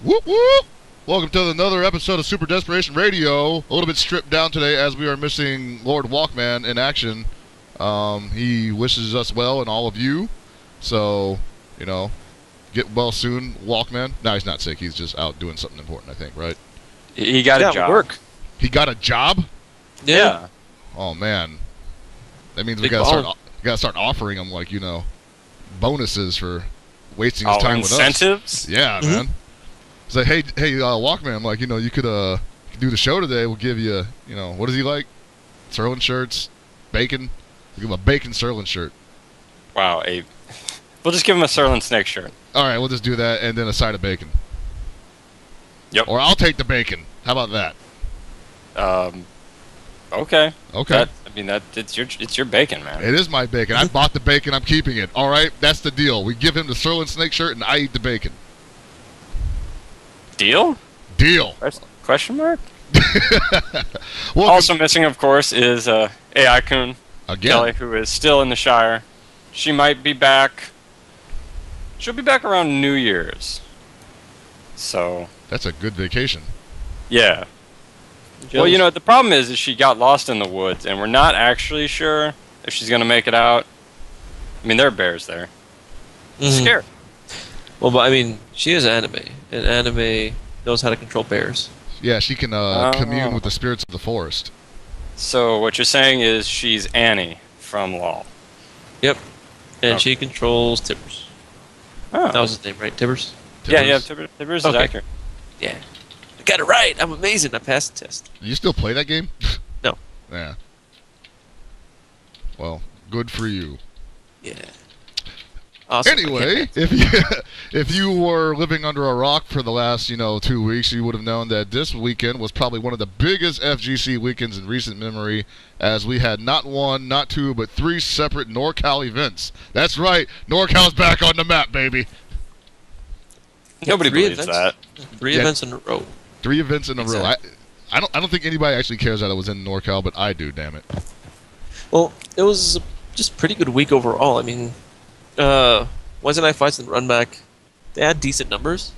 Whoop whoop! Welcome to another episode of Super Desperation Radio. A little bit stripped down today as we are missing Lord Walkman in action. He wishes us well and all of you. So, you know, get well soon, Walkman. No, he's not sick. He's just out doing something important, I think, right? He got a job. Work. He got a job? Yeah. Oh, man. That means we Big gotta start offering him, like, you know, bonuses for wasting his time with us. Incentives? Yeah, man. It's like, hey, Walkman, like, you know, you could do the show today. We'll give you, you know, what does he like? Sirloin shirts, bacon. We'll give him a bacon sirloin shirt. Wow, we'll just give him a sirloin snake shirt. All right, we'll just do that, and then a side of bacon. Yep. Or I'll take the bacon. How about that? Okay. Okay. It's your bacon, man. It is my bacon. I bought the bacon. I'm keeping it. All right, that's the deal. We give him the sirloin snake shirt, and I eat the bacon. Deal? Deal. Question mark? Well, Also missing, of course, is AI-kun again. Kelly, who is still in the Shire. She might be back. She'll be back around New Year's. So. That's a good vacation. Yeah. Well, you know, the problem is she got lost in the woods, and we're not actually sure if she's going to make it out. I mean, there are bears there. Scared. Well, but I mean, she is anime, and anime knows how to control bears. Yeah, she can commune with the spirits of the forest. So what you're saying is she's Annie from LOL. Yep. And Okay. she controls Tibbers. Oh. That was his name, right? Tibbers? Yeah, Tibbers is Okay. accurate. Yeah. I got it right! I'm amazing! I passed the test. You still play that game? No. Yeah. Well, good for you. Yeah. Awesome. Anyway, if you were living under a rock for the last 2 weeks, you would have known that this weekend was probably one of the biggest FGC weekends in recent memory, as we had not one, not two, but 3 separate NorCal events. That's right, NorCal's back on the map, baby. Nobody believes events? that. 3 events in a row. 3 events in a row. Exactly. I don't think anybody actually cares that it was in NorCal, but I do. Damn it. Well, it was just a pretty good week overall. I mean, Wednesday Night Fights and Run Back, they had decent numbers.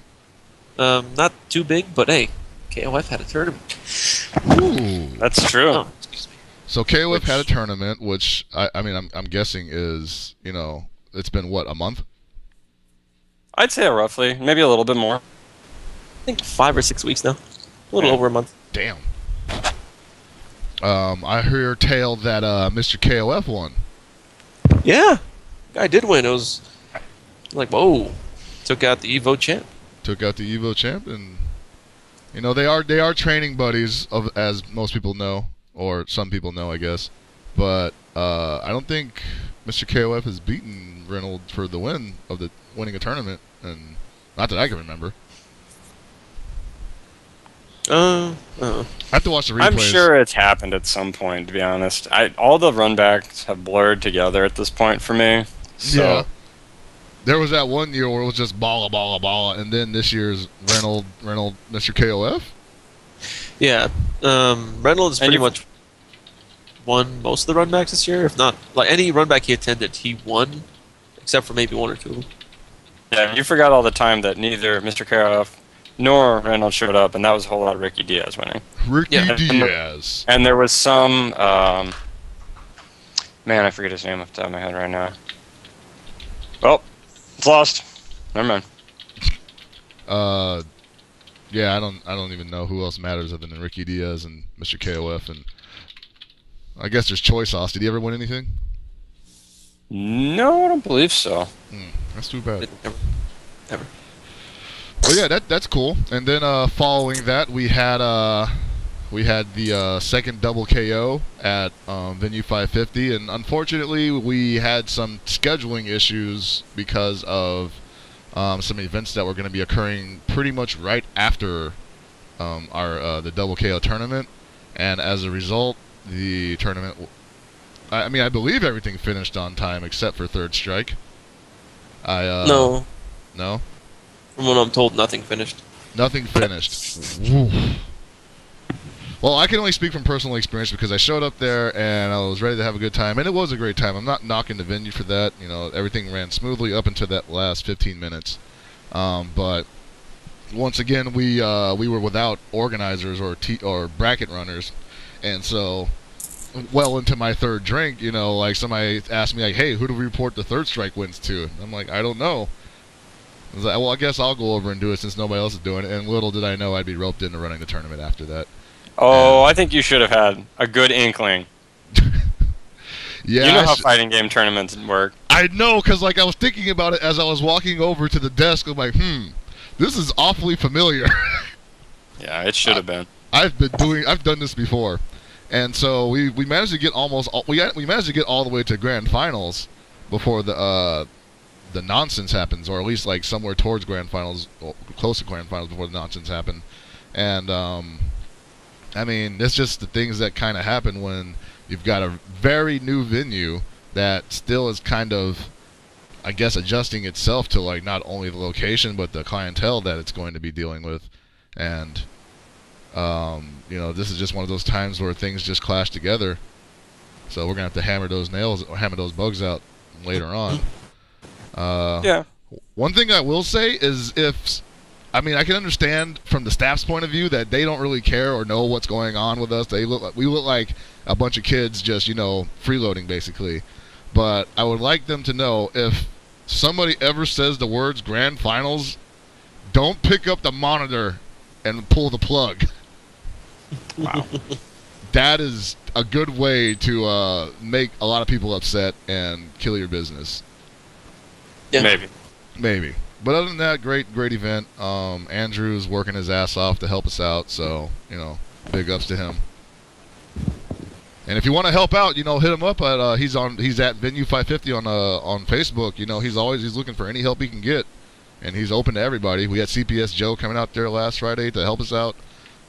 Not too big, but hey, KOF had a tournament. Ooh. That's true. Oh, excuse me. So KOF had a tournament, which I'm guessing is it's been what, a month? I'd say roughly, maybe a little bit more. I think 5 or 6 weeks now. A little over a month. Damn. I hear tale that Mr. KOF won. Yeah, guy did win. It was like, whoa, took out the Evo champ. Took out the Evo champ, and they are training buddies, as most people know, or some people know, I guess. But I don't think Mr. KOF has beaten Reynolds for the win of the winning a tournament, and not that I can remember. I have to watch the replays. I'm sure it's happened at some point, to be honest. All the runbacks have blurred together at this point for me. So. Yeah. There was that one year where it was just balla, and then this year's Reynolds, Mr. KOF. Yeah, Reynolds pretty much won most of the runbacks this year. If not, like any runback he attended, he won, except for maybe 1 or 2 of them. Yeah, you forgot all the time that neither Mr. KOF nor Reynolds showed up, and that was a whole lot of Ricky Diaz winning. Ricky Yeah. Diaz. And there was some, man, I forget his name off the top of my head right now. Well, it's lost. Never mind. Yeah, I don't even know who else matters other than Ricky Diaz and Mr. KOF, and I guess there's Choi Sauce. Did he ever win anything? No, I don't believe so. That's too bad. Never. Well, yeah, that's cool. And then following that, we had the second double KO at Venue 550, and unfortunately, we had some scheduling issues because of some events that were going to be occurring pretty much right after the double KO tournament, and as a result, the tournament. I believe everything finished on time except for Third Strike. No. No. From what I'm told, nothing finished. Nothing finished. Well, I can only speak from personal experience because I showed up there and I was ready to have a good time, and it was a great time. I'm not knocking the venue for that. You know, everything ran smoothly up until that last 15 minutes. But once again, we were without organizers or bracket runners, and so well into my third drink, like somebody asked me like, "Hey, who do we report the third strike wins to?" And I'm like, "I don't know." I was like, "Well, I guess I'll go over and do it since nobody else is doing it." And little did I know I'd be roped into running the tournament after that. Oh, I think you should have had a good inkling. Yeah, you know how fighting game tournaments work. I know, because like I was thinking about it as I was walking over to the desk. I'm like, this is awfully familiar. Yeah, it should have been. I've done this before, and so we managed to get we managed to get all the way to grand finals before the nonsense happens, or at least like somewhere towards grand finals, or close to grand finals before the nonsense happened. And I mean, it's just the things that kind of happen when you've got a very new venue that still is kind of, I guess, adjusting itself to like not only the location but the clientele that it's going to be dealing with. And this is just one of those times where things just clash together. So we're gonna have to hammer those bugs out later on. Yeah. One thing I will say is I can understand from the staff's point of view that they don't really care or know what's going on with us. We look like a bunch of kids just, freeloading basically. But I would like them to know, if somebody ever says the words grand finals, don't pick up the monitor and pull the plug. Wow. That is a good way to make a lot of people upset and kill your business. Yeah. Maybe. But other than that, great event. Andrew's working his ass off to help us out, so, big ups to him. And if you want to help out, hit him up at he's at Venue 550 on Facebook. He's looking for any help he can get, and he's open to everybody. We had CPS Joe coming out there last Friday to help us out,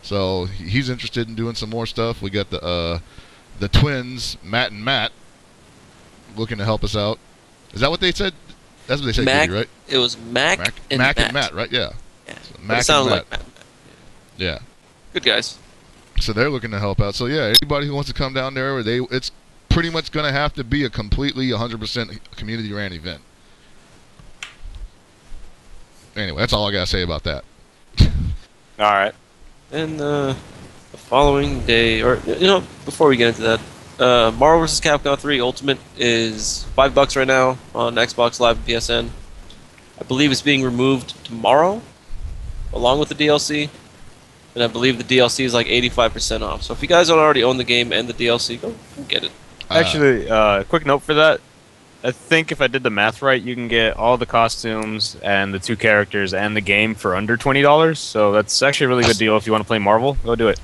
so he's interested in doing some more stuff. We got the twins, Matt and Matt, looking to help us out. Is that what they said? That's what they said, Mac, right? It was Mac and Matt, right? Yeah. Yeah. So Mac and Matt. like Matt. Yeah. Good guys. So they're looking to help out. So yeah, anybody who wants to come down there, it's pretty much going to have to be a completely 100% community-ran event. Anyway, that's all I got to say about that. All right. And the following day, or before we get into that, Marvel vs. Capcom 3 Ultimate is $5 right now on Xbox Live and PSN. I believe it's being removed tomorrow, along with the DLC. And I believe the DLC is like 85% off. So if you guys don't already own the game and the DLC, go get it. Actually, quick note for that. I think if I did the math right, you can get all the costumes and the 2 characters and the game for under $20. So that's actually a really good deal if you want to play Marvel. Go do it.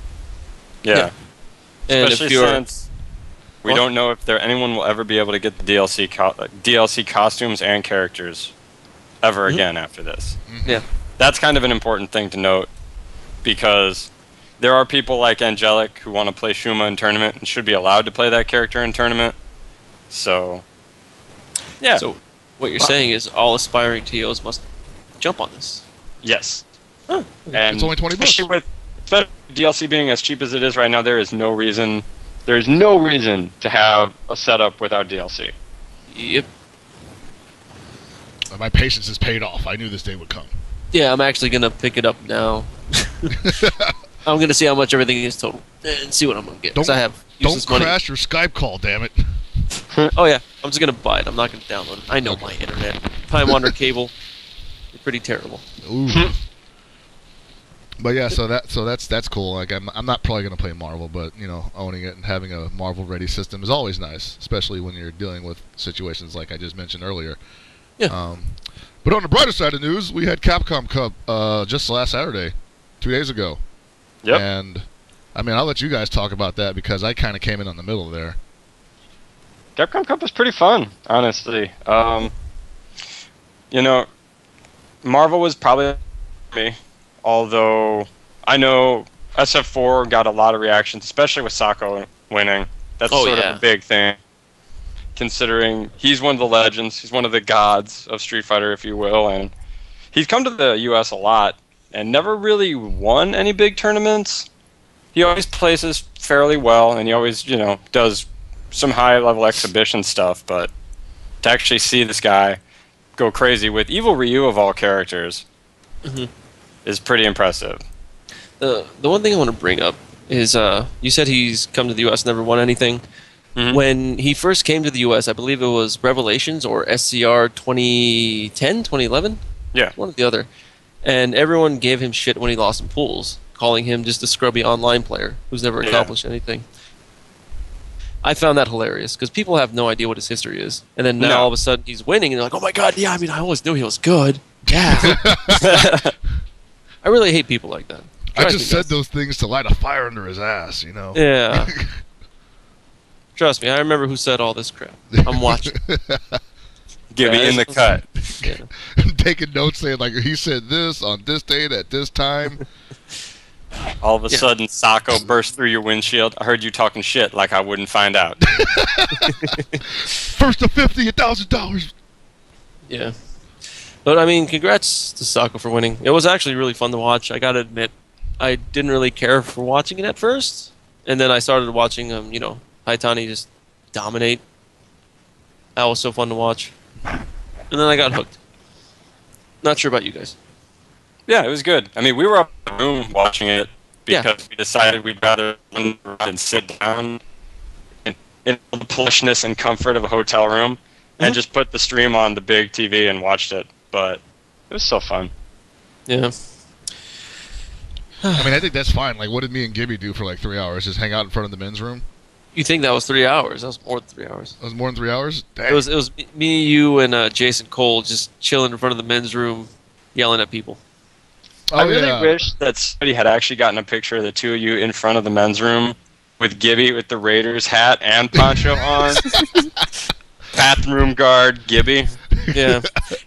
Yeah. And especially if you're, since we don't know if anyone will ever be able to get the DLC costumes and characters ever again after this. Yeah. That's kind of an important thing to note, because there are people like Angelic who want to play Shuma in tournament and should be allowed to play that character in tournament. So, yeah. So what you're saying is all aspiring TOs must jump on this. Yes. Huh. And It's only $20. Especially DLC being as cheap as it is right now, there is no reason to have a setup without DLC. Yep. My patience is paid off. I knew this day would come. Yeah, I'm actually going to pick it up now. I'm going to see how much everything is total and see what I'm going to get. Don't useless money. crash your Skype call, damn it. Oh yeah, I'm just going to buy it. I'm not going to download it. I know my internet. Time Wander cable. You're pretty terrible. Ooh. But yeah, so that's cool. Like I'm not probably gonna play Marvel, but owning it and having a Marvel ready system is always nice, especially when you're dealing with situations like I just mentioned earlier. Yeah. But on the brighter side of news, we had Capcom Cup just last Saturday, 2 days ago. Yep. And I'll let you guys talk about that because I kind of came in on the middle there. Capcom Cup was pretty fun, honestly. Marvel was probably me. Although I know SF4 got a lot of reactions, especially with Sako winning. That's sort of a big thing, considering he's one of the legends. He's one of the gods of Street Fighter, if you will. And he's come to the U.S. a lot and never really won any big tournaments. He always places fairly well, and he always, does some high-level exhibition stuff. But to actually see this guy go crazy with Evil Ryu of all characters... Mm-hmm. is pretty impressive. The one thing I want to bring up is you said he's come to the U.S. never won anything. Mm-hmm. When he first came to the U.S., I believe it was Revelations or SCR 2010, 2011? Yeah. One or the other. And everyone gave him shit when he lost in pools, calling him just a scrubby online player who's never accomplished anything. I found that hilarious because people have no idea what his history is. And then now all of a sudden he's winning and they're like, oh my god, yeah, I mean, I always knew he was good. Yeah. I really hate people like that. I just said those things to light a fire under his ass, you know? Yeah. Trust me, I remember who said all this crap. I'm watching. Gibby in the cut. Yeah. Taking notes saying, like, he said this on this date at this time. All of a sudden, Sacco burst through your windshield. I heard you talking shit like I wouldn't find out. First to 50, $1,000. Yeah. But, I mean, congrats to Sacco for winning. It was actually really fun to watch. I gotta admit, I didn't really care for watching it at first. And then I started watching, Haitani just dominate. That was so fun to watch. And then I got hooked. Not sure about you guys. Yeah, it was good. I mean, we were up in the room watching it because we decided we'd rather run and sit down in the plushness and comfort of a hotel room and just put the stream on the big TV and watched it. But it was so fun. Yeah. I mean, I think that's fine. Like, what did me and Gibby do for like 3 hours? Just hang out in front of the men's room? You think that was 3 hours? That was more than 3 hours. That was more than 3 hours? Dang. It was me, you, and Jason Cole just chilling in front of the men's room, yelling at people. I really wish that somebody had actually gotten a picture of the two of you in front of the men's room with Gibby with the Raiders hat and poncho on. Bathroom guard Gibby. Yeah.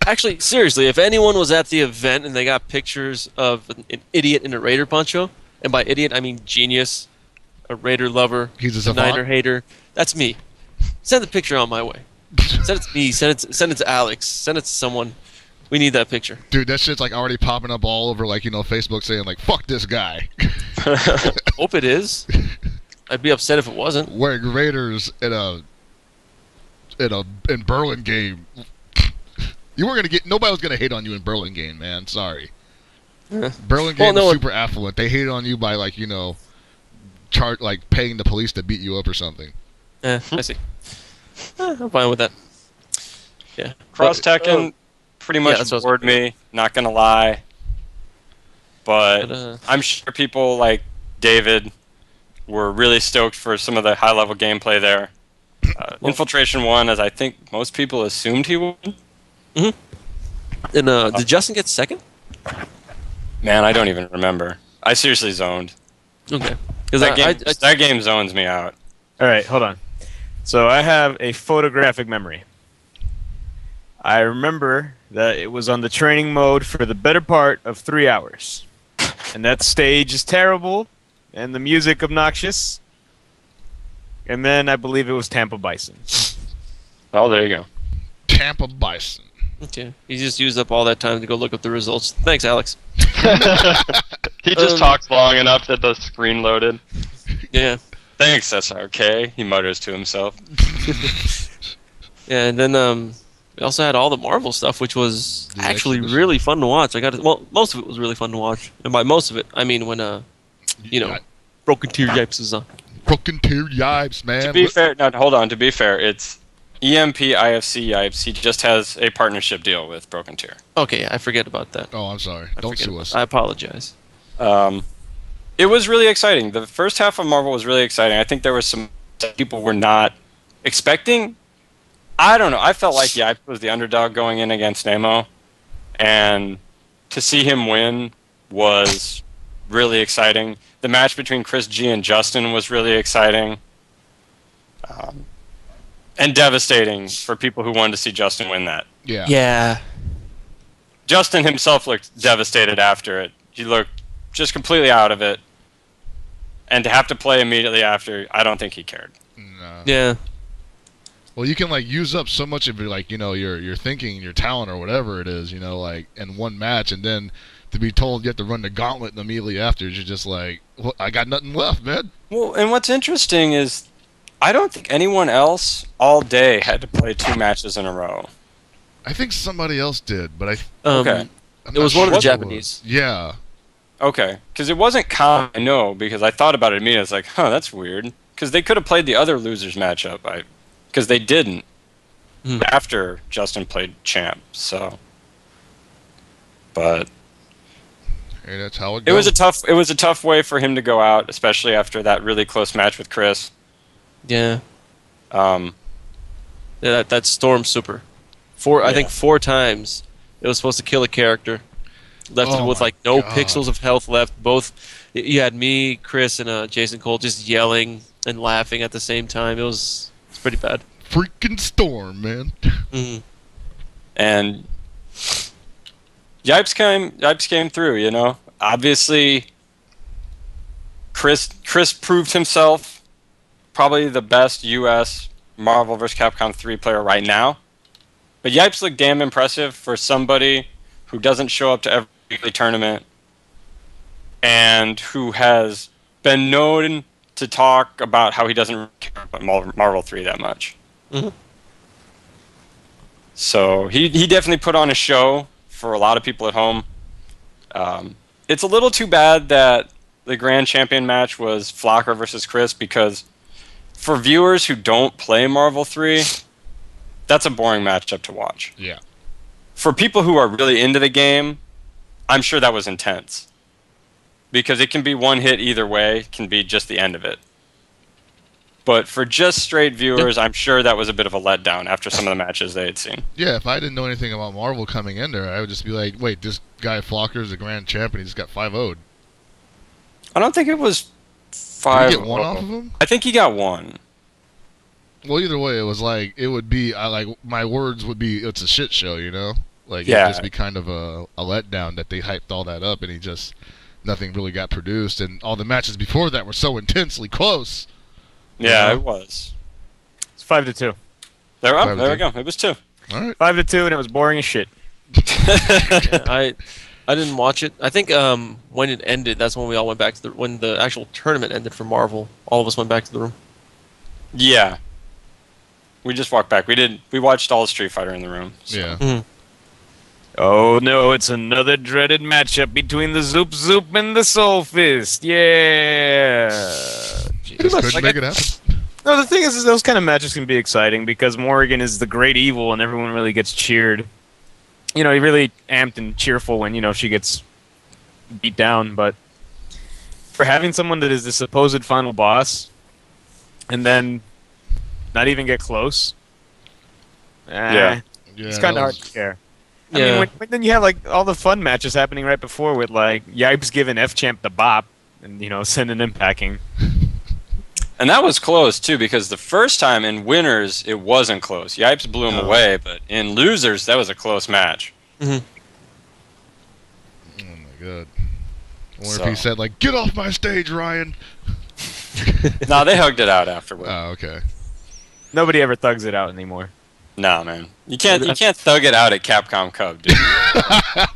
Actually, seriously, if anyone was at the event and they got pictures of an idiot in a Raider poncho, and by idiot I mean genius, a Raider lover, a Niner hater, that's me. Send the picture on my way. Send it to me. Send it to Alex. Send it to someone. We need that picture. Dude, that shit's like already popping up all over like, Facebook saying like, fuck this guy. Hope it is. I'd be upset if it wasn't. Wearing Raiders in Burlingame. You weren't gonna get nobody was gonna hate on you in Burlingame, man. Sorry. Yeah. Burlingame is super affluent. They hated on you by like, paying the police to beat you up or something. I see. I'm fine with that. Yeah. Cross-Tekken pretty much bored me, not gonna lie. But I'm sure people like David were really stoked for some of the high-level gameplay there. Infiltration won, as I think most people assumed he would. Mm-hmm. And did Justin get second? Man, I don't even remember. I seriously zoned. Okay. That game zones me out. All right, hold on. So I have a photographic memory. I remember that it was on the training mode for the better part of 3 hours. And that stage is terrible, and the music obnoxious. And then I believe it was Tampa Bison. Oh, there you go. Tampa Bison. Okay. He just used up all that time to go look up the results. Thanks, Alex. He just talks long enough that the screen loaded. Yeah. Thanks, SRK, he mutters to himself. Yeah, and then we also had all the Marvel stuff, which was actually really fun to watch. Most of it was really fun to watch. And by most of it, I mean when, Broken Tear Yipes is on. Broken Tear Yipes, man. To be fair, hold on. To be fair, it's EMP IFC Yipes. He just has a partnership deal with Broken Tear. Okay, I forget about that. Oh, I'm sorry. Don't sue us. I apologize. It was really exciting. The first half of Marvel was really exciting. I think there were some people were not expecting. I don't know. I felt like Yipes was the underdog going in against Nemo, and to see him win was really exciting. The match between Chris G and Justin was really exciting. And devastating for people who wanted to see Justin win that. Yeah. Yeah. Justin himself looked devastated after it. He looked just completely out of it. And to have to play immediately after, I don't think he cared. No. Yeah. Well, you can use up so much of your your thinking, your talent, or whatever it is, in one match, and then to be told you have to run the gauntlet immediately after, you're just like, well, I got nothing left, man. Well, and what's interesting is, I don't think anyone else all day had to play 2 matches in a row. I think somebody else did, but okay. It was one of the Japanese. Yeah. Okay, because it wasn't common. I know, because I thought about it immediately. I was like, huh, that's weird. Because they could have played the other losers matchup. Because they didn't after Justin played champ. So, but hey, that's how it goes. It was a tough way for him to go out, especially after that really close match with Chris. Yeah. Yeah, that Storm Super. I think 4 times it was supposed to kill a character. Left it with like no pixels of health left. Both, you had me, Chris, and Jason Cole just yelling and laughing at the same time. It's pretty bad. Freaking Storm, man. And Yipes came through. You know, obviously, Chris proved himself probably the best U.S. Marvel vs. Capcom 3 player right now. But Yipes looked damn impressive for somebody who doesn't show up to every weekly tournament and who has been known to talk about how he doesn't care about Marvel 3 that much. So he definitely put on a show for a lot of people at home. It's a little too bad that the Grand Champion match was Flocker versus Chris, because for viewers who don't play Marvel 3, that's a boring matchup to watch. Yeah. For people who are really into the game, I'm sure that was intense. Because it can be one hit either way, it can be just the end of it. But for just straight viewers, I'm sure that was a bit of a letdown after some of the matches they had seen. Yeah, if I didn't know anything about Marvel coming in there, I would just be like, wait, this guy Flocker is the grand champion, he just got 5-0'd. I don't think it was 5. Did he get 1 off of him? I think he got 1. Well, either way, it was like, it would be, my words would be, it's a shit show, you know? Like, yeah. It'd just be kind of a letdown that they hyped all that up and nothing really got produced, and all the matches before that were so intensely close. Yeah, it was. It's 5-2. There we go. It was 2. All right. 5-2, and it was boring as shit. I didn't watch it. I think when it ended, that's when we all went back to when the actual tournament ended for Marvel. All of us went back to the room. Yeah. We just walked back. We watched all Street Fighter in the room. So. Yeah. Oh no, it's another dreaded matchup between the Zoop Zoop and the Soul Fist. Yeah. Just couldn't make it happen. No, the thing is those kind of matches can be exciting because Morrigan is the great evil and everyone really gets cheered. You know, he really amped and cheerful when, she gets beat down, but for having someone that is the supposed final boss and then not even get close, it's kind of hard to care. I mean, when then you have like all the fun matches happening right before with like Yipes giving F-Champ the bop and sending him packing. And that was close too, because the first time in winners it wasn't close. Yipes blew him away, but in losers that was a close match. Oh my god! I wonder if he said like, "Get off my stage, Ryan." No, they hugged it out afterward. Oh, okay. Nobody ever thugs it out anymore. Nah, man. You can't thug it out at Capcom Cup, dude. I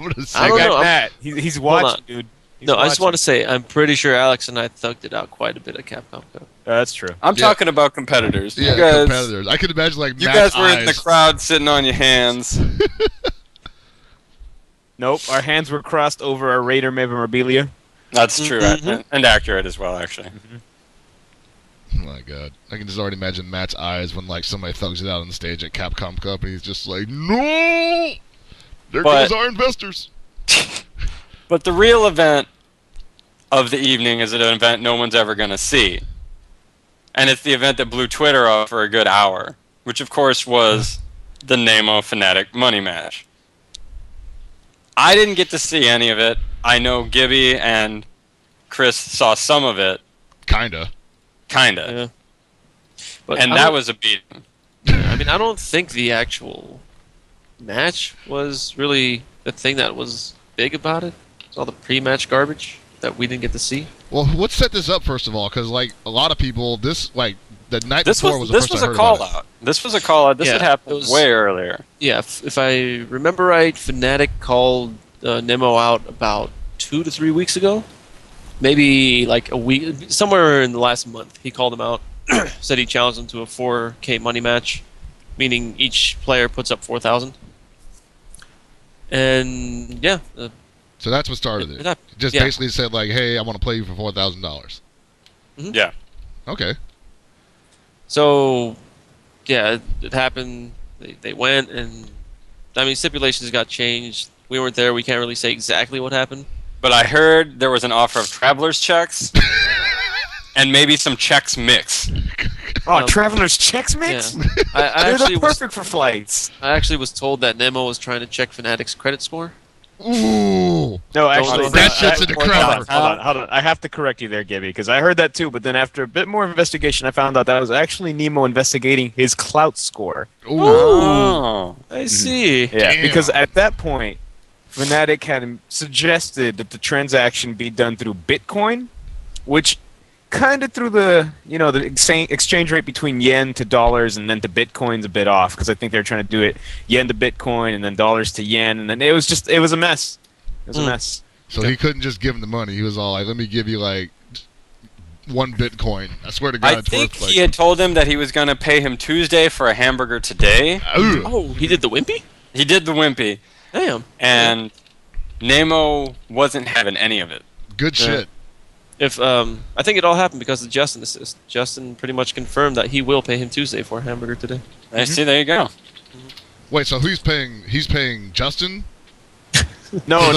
don't know. Matt. He's watching, dude. I just want to say, I'm pretty sure Alex and I thugged it out quite a bit at Capcom Cup. That's true. I'm talking about competitors. Yeah, you guys, competitors. I could imagine like you guys were in the crowd sitting on your hands. Nope, our hands were crossed over our Raider memorabilia. That's true, and accurate as well, actually. Oh my god. I can just already imagine Matt's eyes when like somebody thugs it out on the stage at Capcom Cup and he's just like, no! There goes our investors! But the real event of the evening is an event no one's ever going to see. And it's the event that blew Twitter up for a good hour, which of course was the Nemo Fanatic money match. I didn't get to see any of it. I know Gibby and Chris saw some of it. Kinda. Yeah. But and that was a beating. I mean, I don't think the actual match was really the thing that was big about it. It's all the pre-match garbage that we didn't get to see. Well, let's set this up first of all, because like a lot of people, the night before was the first I heard about it. This was a call out. This had happened way earlier. Yeah, if I remember right, Fanatic called Nemo out about 2 to 3 weeks ago. Maybe like a week, somewhere in the last month. He called him out, said he challenged him to a 4K money match, meaning each player puts up 4,000. And yeah, So that's what started it. Just basically said like, "Hey, I want to play you for $4,000." Yeah. Okay. So, yeah, it happened. They went, and I mean, stipulations got changed. We weren't there. We can't really say exactly what happened. But I heard there was an offer of traveler's checks and maybe some checks mix. Oh, traveler's checks mix? Yeah. I actually perfect for flights. I actually was told that Nemo was trying to check Fanatic's credit score. Ooh. No, actually, that shit's in the crowd. Hold on. I have to correct you there, Gibby, because I heard that too. But then after a bit more investigation, I found out that was actually Nemo investigating his clout score. Ooh. Oh. I see. Yeah, Damn. because at that point, Fanatic had suggested that the transaction be done through Bitcoin, which kind of threw the the exchange rate between yen to dollars and then to Bitcoin's a bit off, because I think they're trying to do it yen to Bitcoin and then dollars to yen, and then it was a mess. It was a mess. So he couldn't just give him the money. He was all like, "Let me give you like 1 Bitcoin." I swear to God, I think he had told him that he was going to pay him Tuesday for a hamburger today. Oh, he did the wimpy? He did the wimpy. Damn. And Nemo wasn't having any of it. Good shit. If I think it all happened because of Justin assist. Justin pretty much confirmed that he will pay him Tuesday for a hamburger today. I see. There you go. Wait, so who's paying? He's paying Justin? No.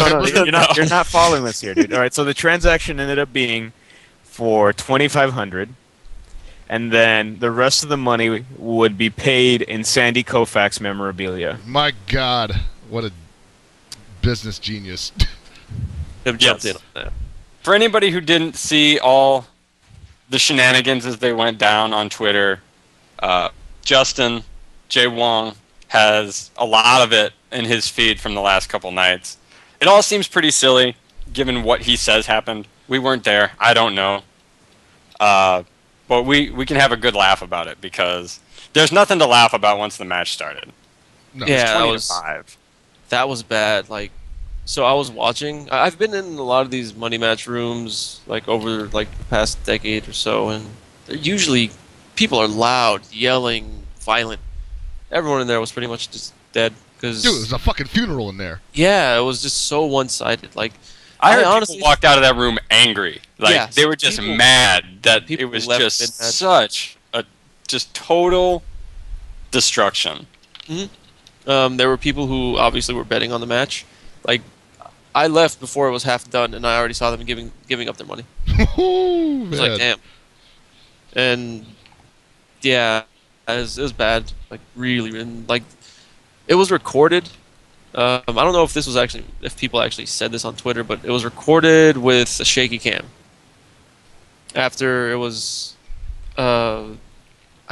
You're not following this here, dude. All right, so the transaction ended up being for $2,500, and then the rest of the money would be paid in Sandy Koufax memorabilia. My God, what a business genius. They've jumped in on that. For anybody who didn't see all the shenanigans as they went down on Twitter, Justin J. Wong has a lot of it in his feed from the last couple nights. It all seems pretty silly, given what he says happened. We weren't there. I don't know. But we can have a good laugh about it, because there's nothing to laugh about once the match started. No. Yeah, It's 20-5. that was bad. Like, so I was watching. I've been in a lot of these money match rooms, like over like the past decade or so, and they're usually people are loud, yelling, violent. Everyone in there was pretty much just dead. Cause, Dude, there's a fucking funeral in there. yeah, it was just so one-sided. Like, I heard honestly people walked out of that room angry. Like, Yes, they were just mad that it was left just mid-match. such a just total destruction. there were people who obviously were betting on the match. Like, I left before it was half done, and I already saw them giving up their money. Ooh, It was like, damn. And yeah, it was bad. Like, really, and like, it was recorded. I don't know if people actually said this on Twitter, but it was recorded with a shaky cam. After it was, I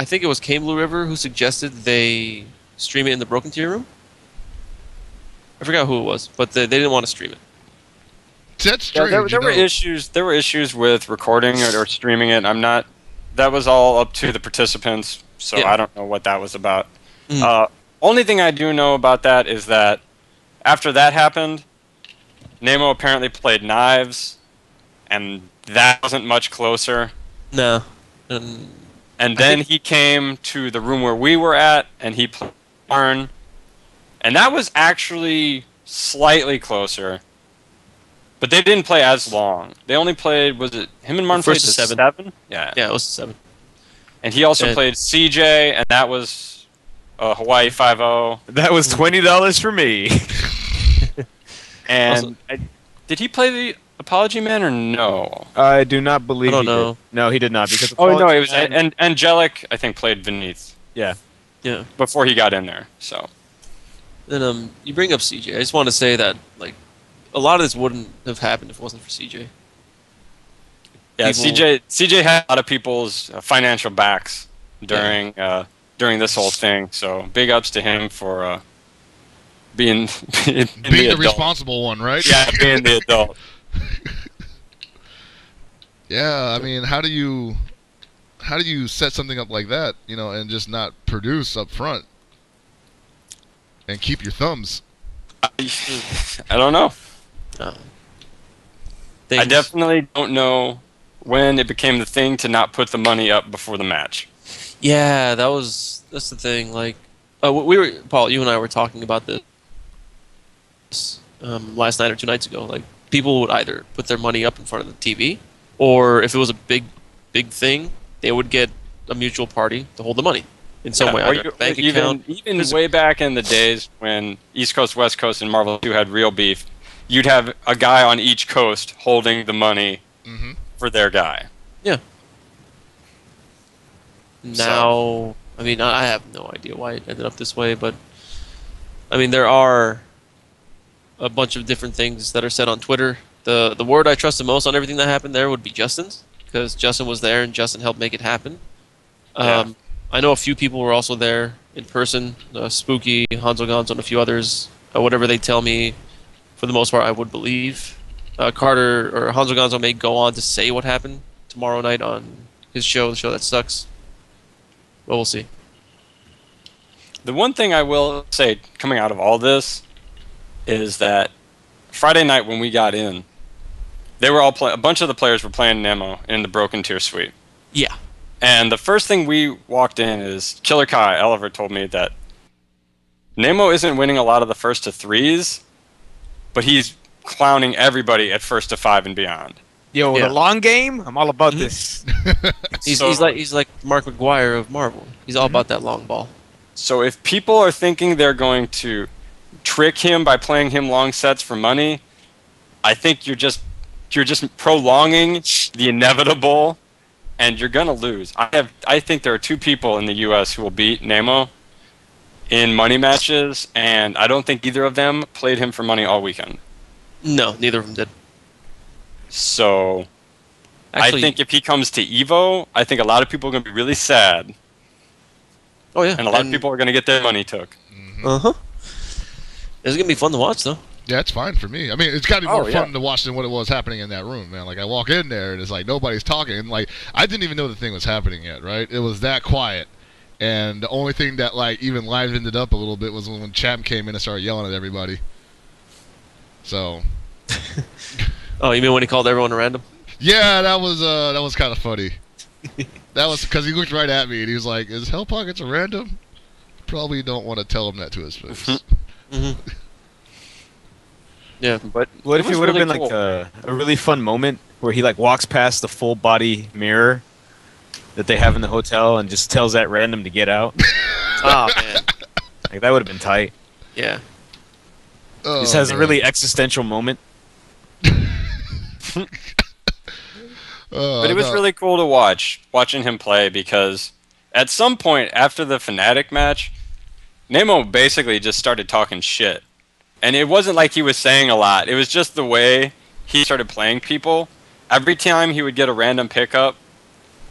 think it was Came Blue River who suggested they stream it in the Broken Tier room. I forgot who it was, but they didn't want to stream it. That's strange. There were issues. There were issues with recording or streaming it. That was all up to the participants, so Yeah. I don't know what that was about. Only thing I do know about that is that after that happened, Nemo apparently played Knives, and that wasn't much closer. No. And then he came to the room where we were at, and he played Marn, and that was actually slightly closer. But they didn't play as long. They only played, was it him and Martin played First to to 7? Yeah. Yeah, it was 7. And he also played CJ, and that was Hawaii 5-0. That was $20 for me. And did he play the Apology Man or no? I do not believe I don't he know. did. No, he did not. Because Oh no, it Apology was Man- and Angelic. I think played Beneath. Yeah. Yeah. Before he got in there. So And you bring up CJ. I just want to say that, like, a lot of this wouldn't have happened if it wasn't for CJ. yeah, People- CJ had a lot of people's financial backs during this whole thing. So big ups to him for being being the adult. responsible one, right? Yeah, being the adult. Yeah, I mean, how do you set something up like that, and just not produce up front and keep your thumbs? I don't know. I Things- definitely don't know when it became the thing to not put the money up before the match. Yeah, that's the thing. Like, we were Paul. You and I were talking about this last night or 2 nights ago. Like people would either put their money up in front of the TV, or if it was a big thing, they would get a mutual party to hold the money in some way, either bank account. Even way back in the days when East Coast, West Coast, and Marvel 2 had real beef, you'd have a guy on each coast holding the money for their guy. Yeah. Now, I mean, I have no idea why it ended up this way, but I mean, there are a bunch of different things that are said on Twitter. The word I trust the most on everything that happened there would be Justin's, because Justin was there and Justin helped make it happen. I know a few people were also there in person. Spooky, Hanzo Gonzo, and a few others. Whatever they tell me, for the most part, I would believe. Carter or Hanzo Gonzo may go on to say what happened tomorrow night on his show, the show that sucks. But we'll see. The one thing I will say coming out of all this is that Friday night when we got in, they were all a bunch of the players were playing Nemo in the Broken Tier Suite. Yeah. And the first thing we walked in is Killer Kai Oliver told me that Nemo isn't winning a lot of the first to threes, but he's clowning everybody at first to 5 and beyond. Yo, the long game, I'm all about this. He's like Mark McGuire of Marvel. He's all about that long ball. So if people are thinking they're going to trick him by playing him long sets for money, I think you're just prolonging the inevitable, and you're gonna lose. I think there are 2 people in the U.S. who will beat Nemo in money matches, and I don't think either of them played him for money all weekend. No, neither of them did. So, Actually, I think if he comes to EVO, I think a lot of people are going to be really sad. Oh yeah, and a lot of people are going to get their money took. It's gonna be fun to watch, though. Yeah, it's fine for me. I mean, it's got to be more fun to watch than what it was happening in that room, man. Like, I walk in there, and it's like nobody's talking. And, like, I didn't even know the thing was happening yet, right? It was that quiet. And the only thing that, like, even livened it up a little bit was when Chap came in and started yelling at everybody. So. Oh, you mean when he called everyone a random? Yeah, that was kind of funny. That was because he looked right at me, and he was like, is Hell Pockets a random? Probably don't want to tell him that to his face. Yeah, but what if it would have been like a really fun moment where he like walks past the full body mirror that they have in the hotel and just tells that random to get out? Oh man, like that would have been tight. Yeah, just has a really existential moment. But it was really cool to watching him play, because at some point after the Fanatic match, Nemo basically just started talking shit. And it wasn't like he was saying a lot. It was just the way he started playing people. Every time he would get a random pickup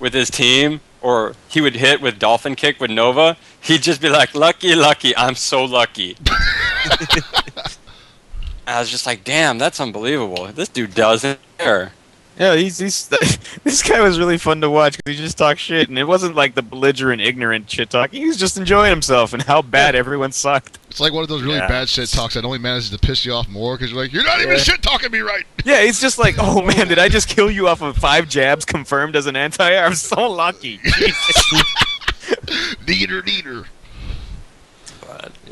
with his team, or he would hit with Dolphin Kick with Nova, he'd just be like, lucky, lucky, I'm so lucky. I was just like, damn, that's unbelievable. This dude doesn't care. Yeah, this guy was really fun to watch because he just talked shit, and it wasn't like the belligerent, ignorant shit talking. He was just enjoying himself and how bad everyone sucked. It's like one of those really bad shit talks that only manages to piss you off more because you're like, you're not even shit talking me right. Yeah, he's just like, oh man, did I just kill you off of 5 jabs confirmed as an anti-air? I'm so lucky. Neater.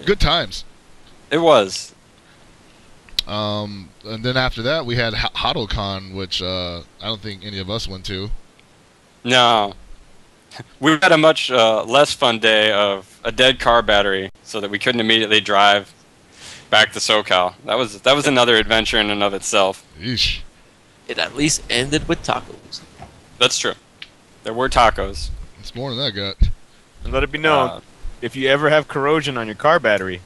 Good times. It was. And then after that, we had HodoCon, which I don't think any of us went to. No. We had a much less fun day of a dead car battery, so that we couldn't immediately drive back to SoCal. That was another adventure in and of itself. Yeesh. It at least ended with tacos. That's true. There were tacos. It's more than that got. And let it be known, if you ever have corrosion on your car battery,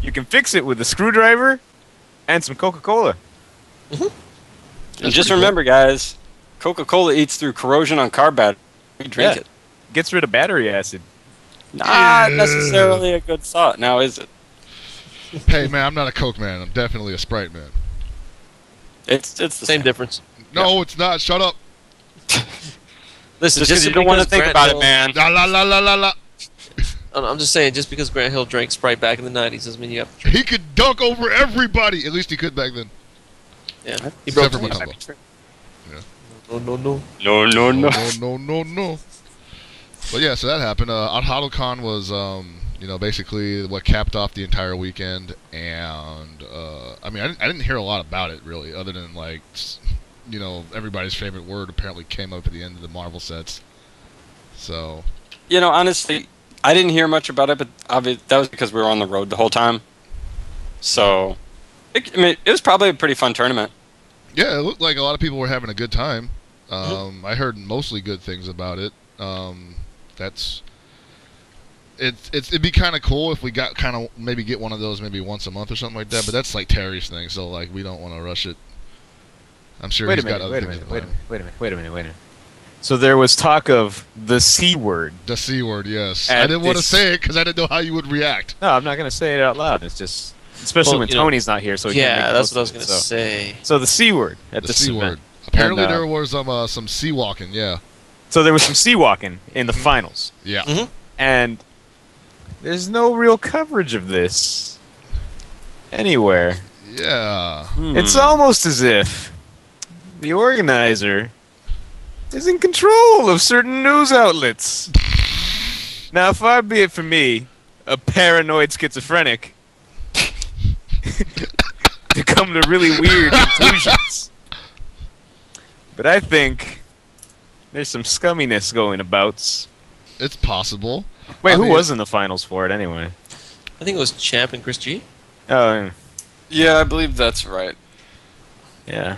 you can fix it with a screwdriver and some Coca-Cola. And just remember, guys, Coca-Cola eats through corrosion on car battery. We drink it. Gets rid of battery acid. Not necessarily a good thought, now is it? Hey, man, I'm not a Coke man. I'm definitely a Sprite man. It's the same difference. No, it's not. Shut up. Listen, just because you don't want to think about it, man. La la la la la la. I'm just saying, just because Grant Hill drank Sprite back in the 90s doesn't mean you have to drink. He could dunk over everybody. At least he could back then. Yeah. He broke the No. No. But yeah, so that happened. HodoCon was You know, basically what capped off the entire weekend, and I mean, I didn't hear a lot about it really, other than like, you know, everybody's favorite word apparently came up at the end of the Marvel sets. So, You know, honestly, I didn't hear much about it, but that was because we were on the road the whole time. So, I mean, it was probably a pretty fun tournament. yeah, it looked like a lot of people were having a good time. I heard mostly good things about it. It'd be kind of cool if we got maybe get one of those maybe once a month or something like that. But that's like Terry's thing, so like we don't want to rush it. I'm sure he's got other things. Wait a minute. So there was talk of the C word. The C word, yes. I didn't want to say it because I didn't know how you would react. No, I'm not going to say it out loud. It's just, especially when Tony's not here, so he can't make that's what I was going to say. So the C word at The this C event. word. Apparently there was some sea walking. Yeah. So there was some sea walking in the finals. Yeah. And there's no real coverage of this anywhere. Yeah. It's almost as if the organizer is in control of certain news outlets. Now, far be it from me, a paranoid schizophrenic, to come to really weird conclusions. But I think there's some scumminess going about. It's possible. Wait, who was in the finals for it anyway? I think it was Champ and Chris G. Oh, Yeah, I believe that's right. yeah.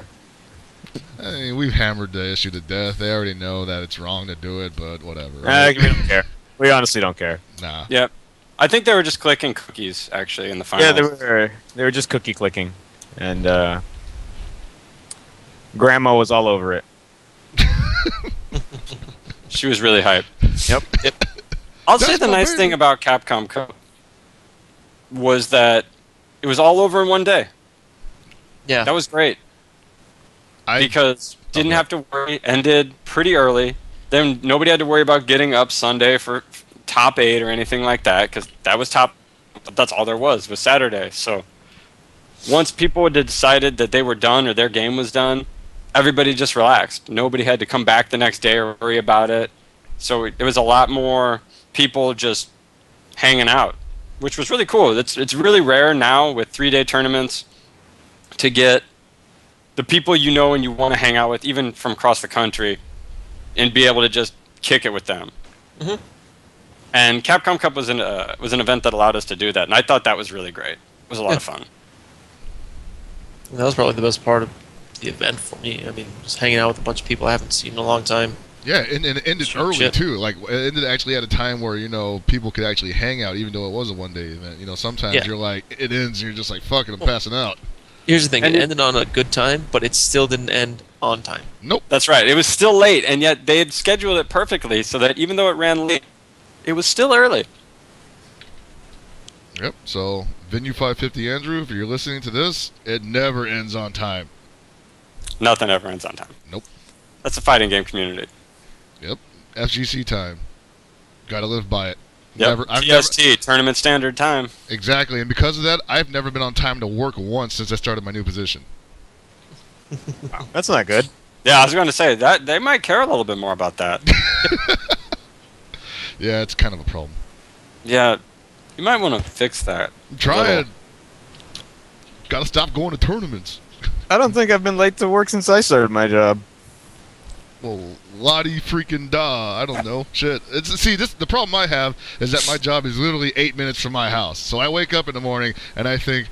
I mean, we've hammered the issue to death. They already know that it's wrong to do it, but whatever. We Right? don't care. We honestly don't care. Nah. Yep. I think they were just clicking cookies, actually, in the finals. Yeah, they were just cookie clicking, and Grandma was all over it. She was really hyped. Yep. I'll say That's the my nice baby. thing about Capcom Cup was that it was all over in one day. Yeah. That was great. Because didn't have to worry, ended pretty early. Then nobody had to worry about getting up Sunday for top 8 or anything like that, because that was that's all there was Saturday. So once people had decided that they were done or their game was done, everybody just relaxed. Nobody had to come back the next day or worry about it. So it was a lot more people just hanging out, which was really cool. It's really rare now with 3-day tournaments to get the people you know and you want to hang out with, even from across the country, and be able to just kick it with them. Mhm. And Capcom Cup was an event that allowed us to do that, and I thought that was really great. It was a lot of fun. That was probably the best part of the event for me. I mean, just hanging out with a bunch of people I haven't seen in a long time. Yeah, and it ended Sure, early shit. too. Like it ended actually at a time where people could actually hang out, even though it was a one-day event. Sometimes Yeah. you're like it ends, and you're just like fuck it, I'm passing out. Here's the thing: And it it- ended on a good time, but it still didn't end on time. Nope. That's right. It was still late, and yet they had scheduled it perfectly so that even though it ran late, it was still early. Yep. So Venue 550, Andrew, if you're listening to this, it never ends on time. Nothing ever ends on time. Nope. That's a fighting game community. Yep. FGC time. Got to live by it. Yep. TST, Tournament Standard Time. Exactly, and because of that, I've never been on time to work once since I started my new position. That's not good. Yeah, I was going to say that they might care a little bit more about that. Yeah, it's kind of a problem. Yeah, you might want to fix that. I'm trying. Got to stop going to tournaments. I don't think I've been late to work since I started my job. Well, Lottie freaking da. I don't know. Shit. The problem I have is that my job is literally 8 minutes from my house. So I wake up in the morning and I think,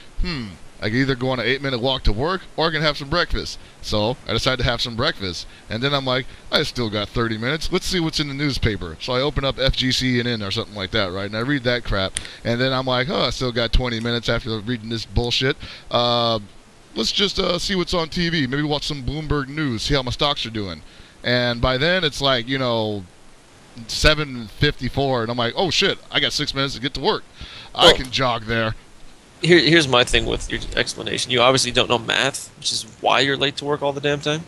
I can either go on an 8-minute walk to work or I can have some breakfast. So I decide to have some breakfast. And then I'm like, I still got 30 minutes. Let's see what's in the newspaper. So I open up FGCNN or something like that, right? And I read that crap. And then I'm like, I still got 20 minutes after reading this bullshit. Let's just see what's on TV. Maybe watch some Bloomberg News, see how my stocks are doing. And by then, it's like, 7:54, and I'm like, oh, shit, I got 6 minutes to get to work. I can jog there. Here's my thing with your explanation. You obviously don't know math, which is why you're late to work all the damn time.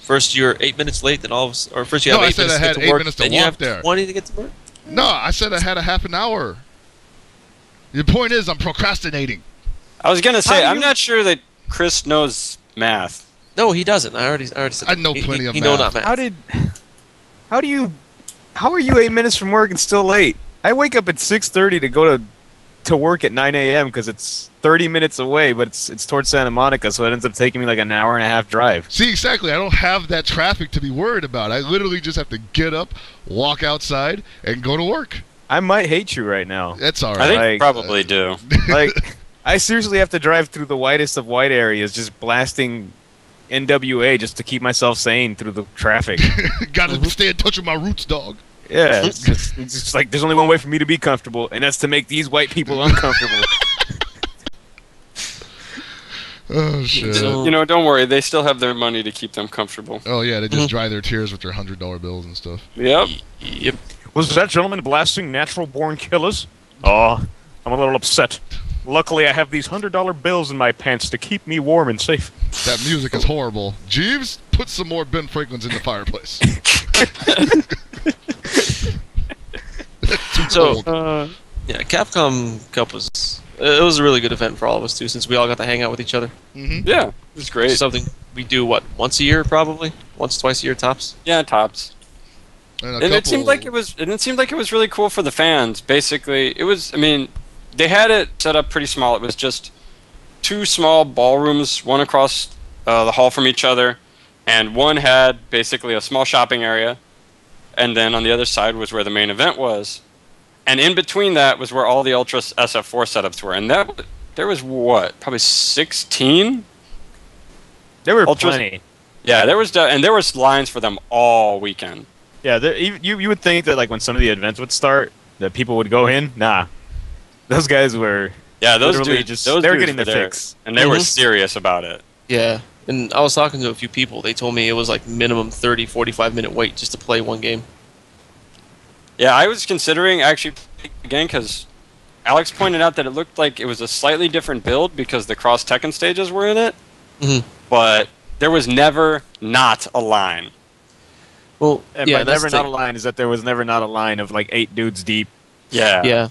First, you're 8 minutes late, then first you have 8 minutes to get to work, then you have 20 to get to work. No, I said I had a half an hour. The point is, I'm procrastinating. I was going to say, I'm not sure that Chris knows math. No, he doesn't. I already said I that. know plenty of He know math. not math. How are you 8 minutes from work and still late? I wake up at 6:30 to go to work at 9 a.m. because it's 30 minutes away, but it's towards Santa Monica, so it ends up taking me like an hour and a half drive. See, exactly. I don't have that traffic to be worried about. I literally just have to get up, walk outside, and go to work. I might hate you right now. That's all right. I think Like, you probably do. Like, I seriously have to drive through the whitest of white areas, just blasting NWA just to keep myself sane through the traffic. Gotta stay in touch with my roots, dog. Yeah, it's just like there's only one way for me to be comfortable, and that's to make these white people uncomfortable. Oh, shit. You know, don't worry. They still have their money to keep them comfortable. Oh, yeah, they just dry their tears with their $100 bills and stuff. Yep. Yep. Was that gentleman blasting natural-born killers? Oh, I'm a little upset. Luckily, I have these $100 bills in my pants to keep me warm and safe. That music is horrible. Jeeves, put some more Ben Franklins in the fireplace. Too So, cold. yeah, Capcom Cup was it was a really good event for all of us too, since we all got to hang out with each other. Yeah, it was great. Something we do once a year, probably twice a year tops. Yeah, tops. And And it seemed like it was really cool for the fans. Basically, it was. I mean, they had it set up pretty small. It was just 2 small ballrooms, one across the hall from each other, and one had basically a small shopping area, and then on the other side was where the main event was, and in between that was where all the Ultra SF4 setups were. And there was what, probably 16. There were Ultras- plenty. Yeah, there was lines for them all weekend. Yeah, you would think that like when some of the events would start, that people would go in. Nah, those guys were Yeah, those literally dudes, they were dudes getting were their there, fix. and they were serious about it. Yeah, and I was talking to a few people. They told me it was like minimum 30, 45-minute wait just to play one game. Yeah, I was considering actually playing again because Alex pointed out that it looked like it was a slightly different build because the cross Tekken stages were in it, but there was never not a line. Well, And yeah, by that's never the not a thing. line is that there was never not a line of like 8 dudes deep. Yeah. Yeah.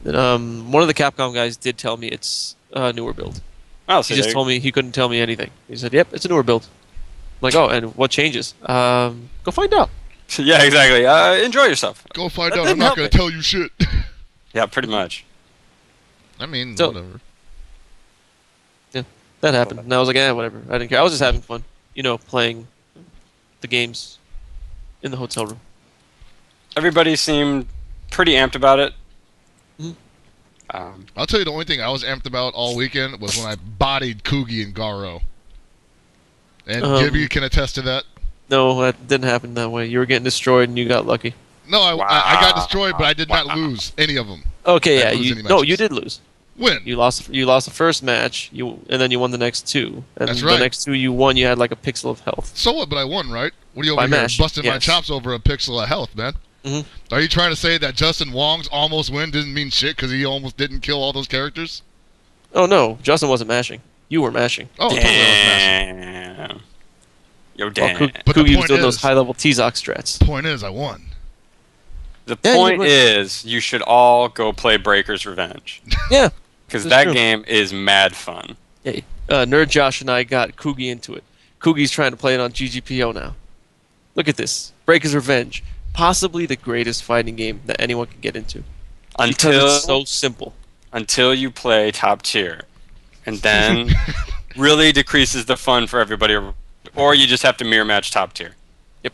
And, one of the Capcom guys did tell me it's a newer build. Oh, He just told me he couldn't tell me anything. He said, "Yep, it's a newer build." I'm like, oh, and what changes? Go find out. Yeah, exactly. Enjoy yourself. Go find That out. I'm didn't not help going me. to tell you shit. Yeah, pretty much. I mean, So- whatever. That happened, and I was like, whatever. I didn't care. I was just having fun, playing the games in the hotel room. Everybody seemed pretty amped about it. I'll tell you the only thing I was amped about all weekend was when I bodied Kugi and Garo. And Gibby can attest to that. No, that didn't happen that way. You were getting destroyed, and you got lucky. No, I got destroyed, but I did not lose any of them. Okay, I yeah, didn't lose any no, matches. you did lose. When? You lost the first match, and then you won the next 2. And That's the right. next 2 you won, you had like a pixel of health. So what? But I won, right? What are you By over here mash, busting my yes. chops over a pixel of health, man? Are you trying to say that Justin Wong's almost win didn't mean shit because he almost didn't kill all those characters? Oh no, Justin wasn't mashing. You were mashing. Oh, totally I was mashing. Damn. Yo, While damn. But the Kugi was point doing those is- high-level T-Zoc strats. Point is, I won. The Yeah, you point would. is, you should all go play Breaker's Revenge. Yeah. Because That's that true. game is mad fun. Hey, Nerd Josh and I got Kugi into it. Kugi's trying to play it on GGPO now. Look at this. Breaker's Revenge. Possibly the greatest fighting game that anyone can get into. Because Until it's so simple. until you play top tier. And then really decreases the fun for everybody. Or you just have to mirror match top tier. Yep.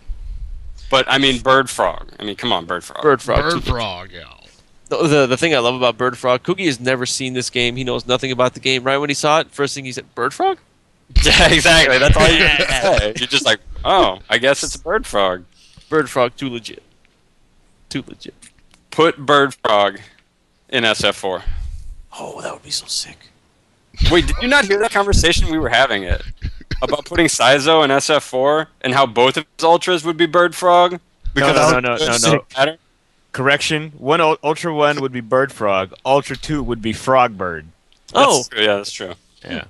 But, I mean, Bird Frog. I mean, come on, Bird Frog. Bird Frog. Bird Frog, yeah. The thing I love about Bird Frog, Kugi has never seen this game. He knows nothing about the game. Right when he saw it, first thing he said, Bird Frog? Yeah, exactly. That's all you say. You're just like, oh, I guess it's a Bird Frog. Bird Frog, too legit. Too legit. Put Bird Frog in SF4. Oh, that would be so sick. Wait, did you not hear that conversation we were having it? About putting Saizo in SF4 and how both of his ultras would be Bird Frog? No. Correction. Ultra 1 would be Bird Frog. Ultra 2 would be Frog Bird. Oh, Yeah, that's true. Yeah.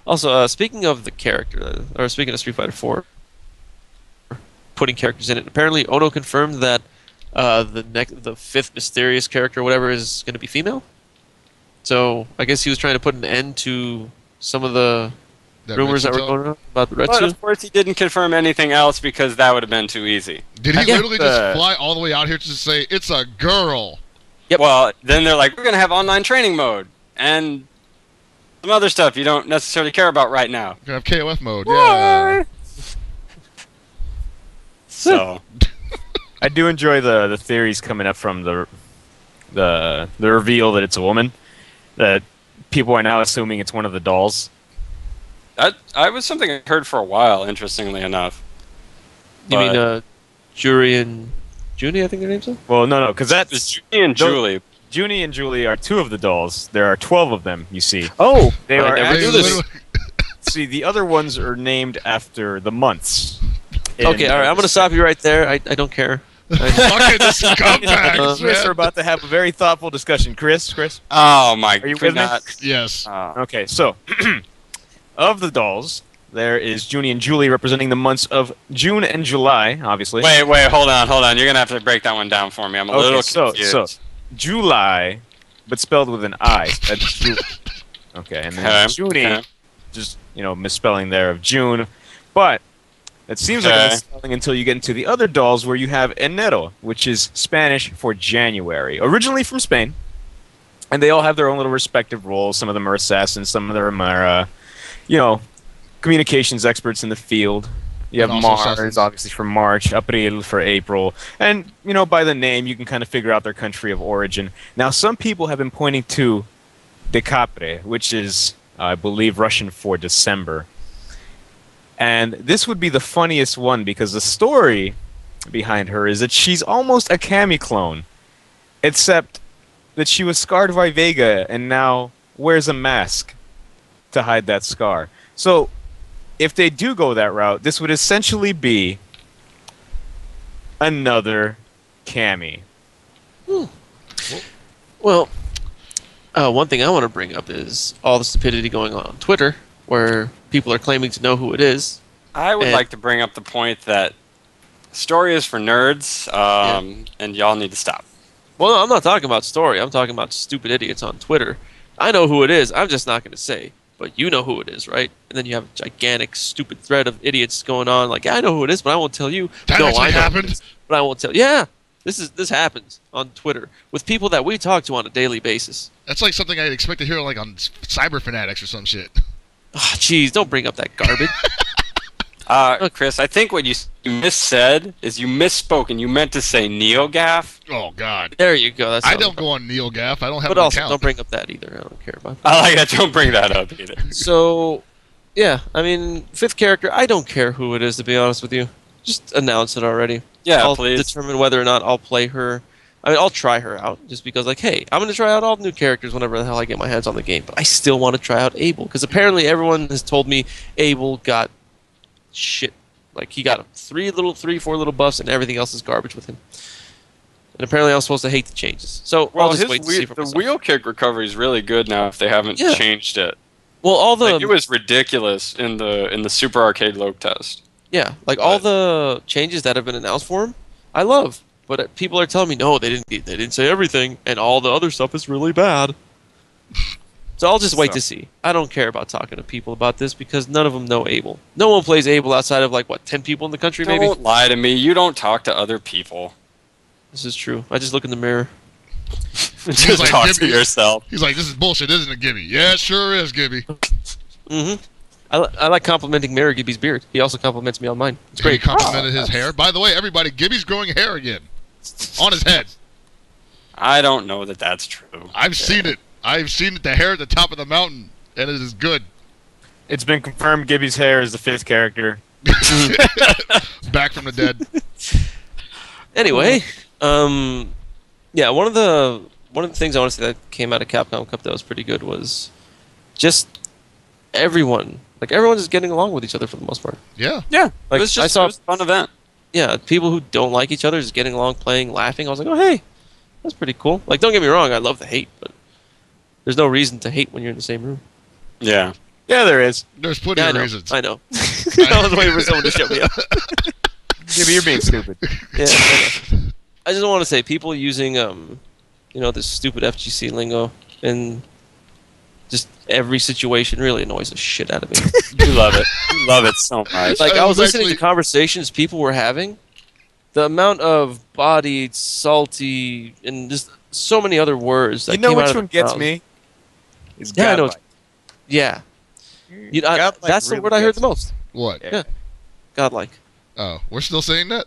also, speaking of the character, or speaking of Street Fighter 4, putting characters in it, apparently Ono confirmed that the 5th mysterious character or whatever is going to be female. So I guess he was trying to put an end to some of the rumors that were going on about the But Retsu. of course, he didn't confirm anything else because that would have been too easy. Did he literally just fly all the way out here to say it's a girl? Yep. Well, then they're like, we're gonna have online training mode and some other stuff you don't necessarily care about right now. We're gonna have KOF mode, yeah. So, I do enjoy the theories coming up from the reveal that it's a woman. That people are now assuming it's one of the dolls. I was something I heard for a while. Interestingly enough, You mean Jury and Junie? I think their names are. Well, no, because that's it's Junie and Julie. Junie and Julie are 2 of the dolls. There are 12 of them. You see. Oh, They I are never knew actually- this. See, the other ones are named after the months. Okay, all right. I'm gonna stop you right there. I don't care. Fucking scumbags, Chris, we're man. about to have a very thoughtful discussion. Chris? Oh my! Are you could with me? not. Yes. Okay, so of the dolls, there is Junie and Julie representing the months of June and July, obviously. Wait, hold on. You're gonna have to break that one down for me. I'm a little confused. so July, but spelled with an I. That's Julie. Okay, and then Okay, Junie, okay. just misspelling there of June, but it seems like a Okay. misspelling until you get into the other dolls where you have enero, which is Spanish for January, originally from Spain, and they all have their own little respective roles. Some of them are assassins, some of them are, communications experts in the field. You have And also Mars, assassins. obviously, for March, April for April, and by the name you can kind of figure out their country of origin. Now, some people have been pointing to Decapre, which is, I believe, Russian for December. And this would be the funniest one because the story behind her is that she's almost a Cammy clone, except that she was scarred by Vega and now wears a mask to hide that scar. So, if they do go that route, this would essentially be another Cammy. Well, one thing I want to bring up is all the stupidity going on Twitter, where people are claiming to know who it is. I would And- like to bring up the point that story is for nerds, and y'all need to stop. Well, no, I'm not talking about story. I'm talking about stupid idiots on Twitter. I know who it is. I'm just not going to say. But you know who it is, right? And then you have a gigantic, stupid thread of idiots going on. Like, yeah, I know who it is, but I won't tell you. That no, actually I know who it happened? is, but I won't tell. Yeah, this happens on Twitter with people that we talk to on a daily basis. That's like something I'd expect to hear like on Cyber Fanatics or some shit. Ah, jeez, don't bring up that garbage. Chris, I think what you missaid is you misspoke and you meant to say NeoGaf. Oh God. There you go. That's I not don't the go on NeoGaf. I don't have But an also, account. don't bring up that either. I don't care about that. I like that. Don't bring that up either. So, yeah, I mean, 5th character, I don't care who it is, to be honest with you. Just announce it already. Yeah, I'll please. determine whether or not I'll play her. I mean, I'll try her out, just because, like, hey, I'm going to try out all the new characters whenever the hell I get my hands on the game. But I still want to try out Abel, because apparently everyone has told me Abel got shit. Like, he got 4 little buffs, and everything else is garbage with him. And apparently I'm supposed to hate the changes. So, Well, I'll just wait to see for the myself. wheel kick recovery is really good now if they haven't Yeah. changed it. Well, all the... Like, it was ridiculous in the Super Arcade Loke test. Yeah, like all the changes that have been announced for him, I love. But people are telling me no, they didn't say everything, and all the other stuff is really bad. So I'll just wait to see. I don't care about talking to people about this because none of them know Abel. No one plays Abel outside of 10 people in the country, maybe. Don't lie to me. You don't talk to other people. This is true. I just look in the mirror. Just like, talk give to me- yourself. He's like, this is bullshit, isn't it, Gibby? Yeah, it sure is, Gibby. Mm-hmm. I like complimenting Mirror Gibby's beard. He also compliments me on mine. It's He great. complimented his hair. By the way, everybody, Gibby's growing hair again. On his head. I don't know that that's true. I've seen it. I've seen it, the hair at the top of the mountain, and it is good. It's been confirmed Gibby's hair is the 5th character. Back from the dead. Anyway, yeah, one of the things I want to say that came out of Capcom Cup that was pretty good was just everyone just getting along with each other for the most part. Yeah. Yeah, Like, it was just I saw- it was a fun event. Yeah, people who don't like each other just getting along, playing, laughing. I was like, oh hey, that's pretty cool. Like, don't get me wrong, I love the hate, but there's no reason to hate when you're in the same room. Yeah. Yeah, there is. There's plenty Yeah, of I know. reasons. I know. I was waiting for someone to shut me up. Gibby, you're being stupid. Yeah, I know. I just want to say, people using this stupid FGC lingo and just every situation really annoys the shit out of me. You love it. You love it so much. Like, I was listening actually- to conversations people were having. The amount of bodied, salty, and just so many other words that You know came out which of one their gets mouths. me? Is Yeah, I know. godlike. Yeah. Godlike That's the really word I heard gets the me. most. What? Yeah. Godlike. Oh, we're still saying that?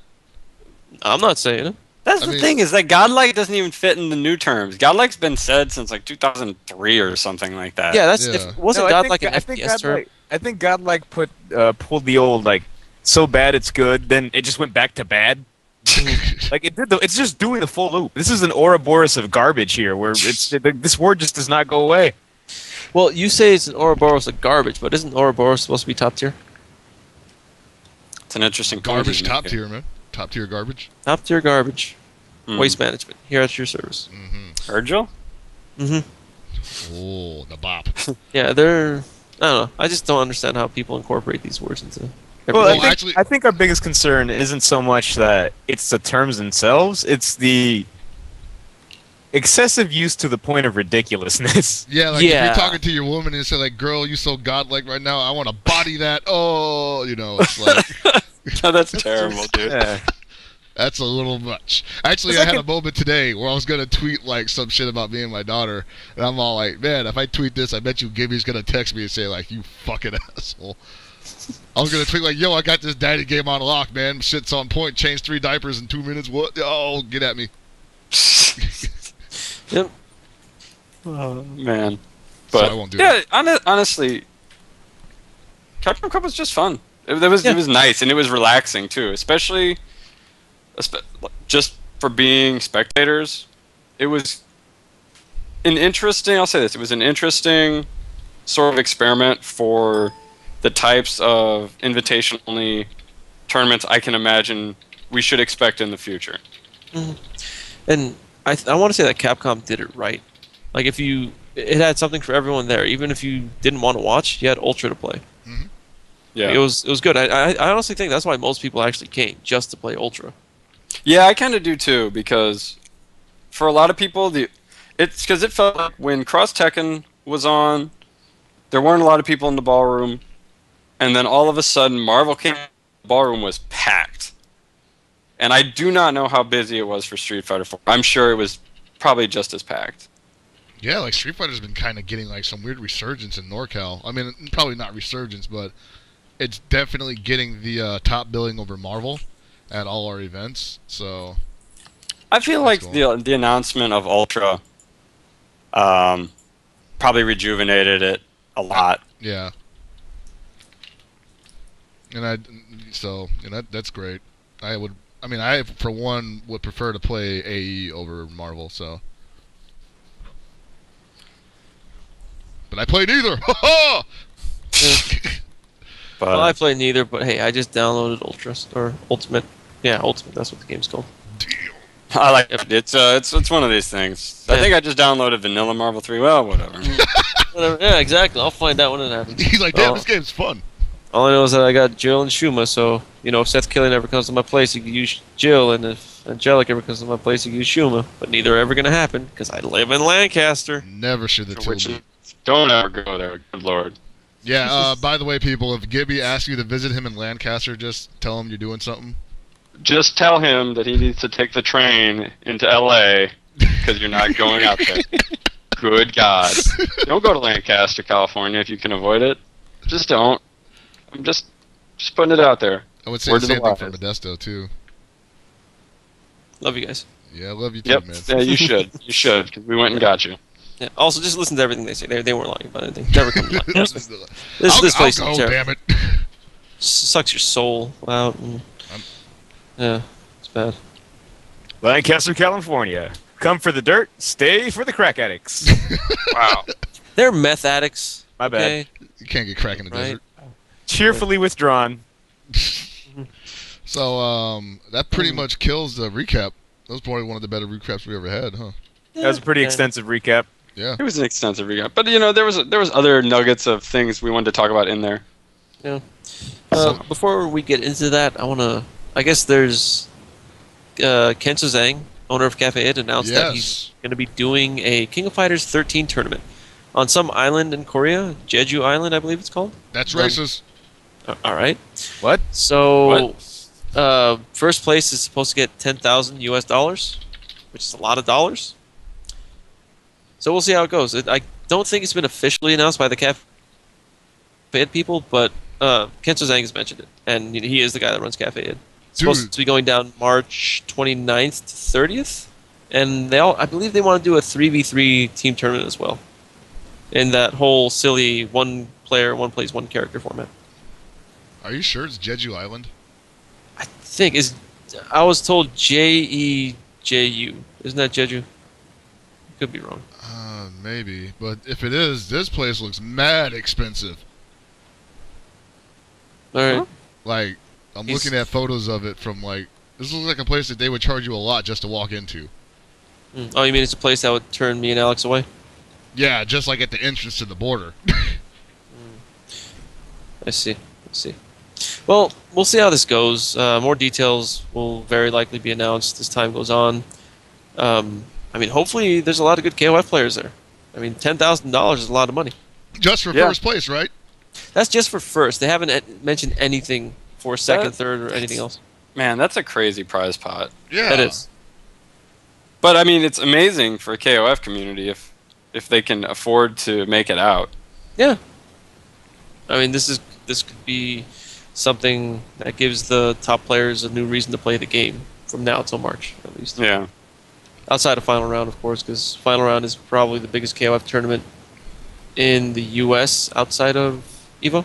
I'm not saying it. That's I the mean- thing, is that godlike doesn't even fit in the new terms. Godlike's been said since like 2003 or something like that. Yeah, that's Yeah. if wasn't No, godlike an I think FPS term. I think godlike pulled the old like so bad it's good, then it just went back to bad. Like it did. It's just doing the full loop. This is an Ouroboros of garbage here, where this word just does not go away. Well, you say it's an Ouroboros of garbage, but isn't Ouroboros supposed to be top tier? It's an interesting point Garbage he's top making. tier, man. Top tier garbage. Top tier garbage. Mm. Waste management. Here at your service. Virgil? Mm-hmm. Oh, the bop. Yeah, they're. I don't know. I just don't understand how people incorporate these words into. Well, everything. actually- I think our biggest concern isn't so much that it's the terms themselves; it's the excessive use to the point of ridiculousness. Yeah, like if Yeah. you're talking to your woman and say like, "Girl, you so godlike right now. I want to body that." Oh, you know, it's like Oh, that's terrible, dude. Yeah. that's a little much. Actually, I had a moment today where I was gonna tweet like some shit about me and my daughter, and I'm all like, "Man, if I tweet this, I bet you Gibby's gonna text me and say like, you fucking asshole." I was gonna tweet like, "Yo, I got this daddy game on lock, man. Shit's on point. Changed 3 diapers in 2 minutes. What? Oh, get at me." Yep. Oh, man. So But I won't do yeah, honestly, Capcom Cup was just fun. It was nice and it was relaxing too, especially just for being spectators. It was an interesting. I'll say this: it was an interesting sort of experiment for the types of invitation-only tournaments I can imagine we should expect in the future. And I want to say that Capcom did it right. Like it had something for everyone there. Even if you didn't want to watch, you had Ultra to play. Yeah, It was good. I honestly think that's why most people actually came, just to play Ultra. Yeah, I kind of do too, because for a lot of people, it's because it felt like when Cross Tekken was on, there weren't a lot of people in the ballroom, and then all of a sudden, Marvel came. The ballroom was packed, and I do not know how busy it was for Street Fighter 4. I'm sure it was probably just as packed. Yeah, like Street Fighter's been kind of getting like some weird resurgence in NorCal. I mean, probably not resurgence, but it's definitely getting the top billing over Marvel at all our events. So I feel That's like cool. the announcement of Ultra probably rejuvenated it a lot. yeah, and that's great. I for one would prefer to play AE over Marvel. So, but I play neither. But Well, I play neither, but hey, I just downloaded Ultra or Ultimate. Yeah, Ultimate. That's what the game's called. I like it. It's one of these things. I Yeah. think I just downloaded Vanilla Marvel 3. Well, whatever. Whatever. Yeah, exactly. I'll find out when it happens. He's like, "Damn, Oh. this game's fun." All I know is that I got Jill and Shuma, so if Seth Killian ever comes to my place, he can use Jill, and if Angelic ever comes to my place, he can use Shuma. But neither are ever gonna happen because I live in Lancaster. Never should the two Which meet. don't ever go there. Good lord. Yeah. By the way, people, if Gibby asks you to visit him in Lancaster, just tell him you're doing something. Just tell him that he needs to take the train into LA because you're not going out there. Good God. Don't go to Lancaster, California if you can avoid it. Just don't. I'm just putting it out there. I would say Word the to same the thing for wise. Modesto too. Love you guys. Yeah, I love you too, Yep. man. Yeah, you should. You should, because we went and got you. Yeah. Also, just listen to everything they say. They weren't lying about anything. Never come to lie. This I'll place go, is terrible. damn it. Sucks your soul out. And, yeah, it's bad. Lancaster, California. Come for the dirt, stay for the crack addicts. Wow. They're meth addicts. My bad. Okay? You can't get crack in the Right. desert. Cheerfully withdrawn. So that pretty much kills the recap. That was probably one of the better recaps we ever had, huh? That was a pretty extensive recap. Yeah. It was an extensive recap, but there was other nuggets of things we wanted to talk about in there. Before we get into that, I guess there's Kensho Zhang, owner of Cafe It, announced that he's Yes. going to be doing a King of Fighters 13 tournament. on some island in Korea, Jeju Island, I believe it's called. That's racist. All right. What? So, first place is supposed to get $10,000 which is a lot of dollars. So we'll see how it goes. I don't think it's been officially announced by the Cafe Ed people, but Kenzo Zhang has mentioned it, and he is the guy that runs Cafe Ed. It's supposed to be going down March 29th to 30th, and I believe they want to do a 3v3 team tournament as well, in that whole silly one player, one plays one character format. Are you sure it's Jeju Island? I think I was told Jeju. Isn't that Jeju? Could be wrong. Maybe, but if it is, this place looks mad expensive. All right. Like, I'm looking at photos of it from this looks like a place that they would charge you a lot just to walk into. Oh, you mean it's a place that would turn me and Alex away? Yeah, just like at the entrance to the border. I see. Well, we'll see how this goes. More details will very likely be announced as time goes on. I mean, hopefully there's a lot of good KOF players there. I mean, $10,000 is a lot of money. Just for first place, right? That's just for first. They haven't mentioned anything for second, third, or anything else. Man, that's a crazy prize pot. Yeah. That is. But, I mean, it's amazing for KOF community if they can afford to make it out. Yeah. I mean, this could be something that gives the top players a new reason to play the game from now till March, at least. Yeah. Outside of Final Round, of course, because Final Round is probably the biggest KOF tournament in the U.S. outside of EVO.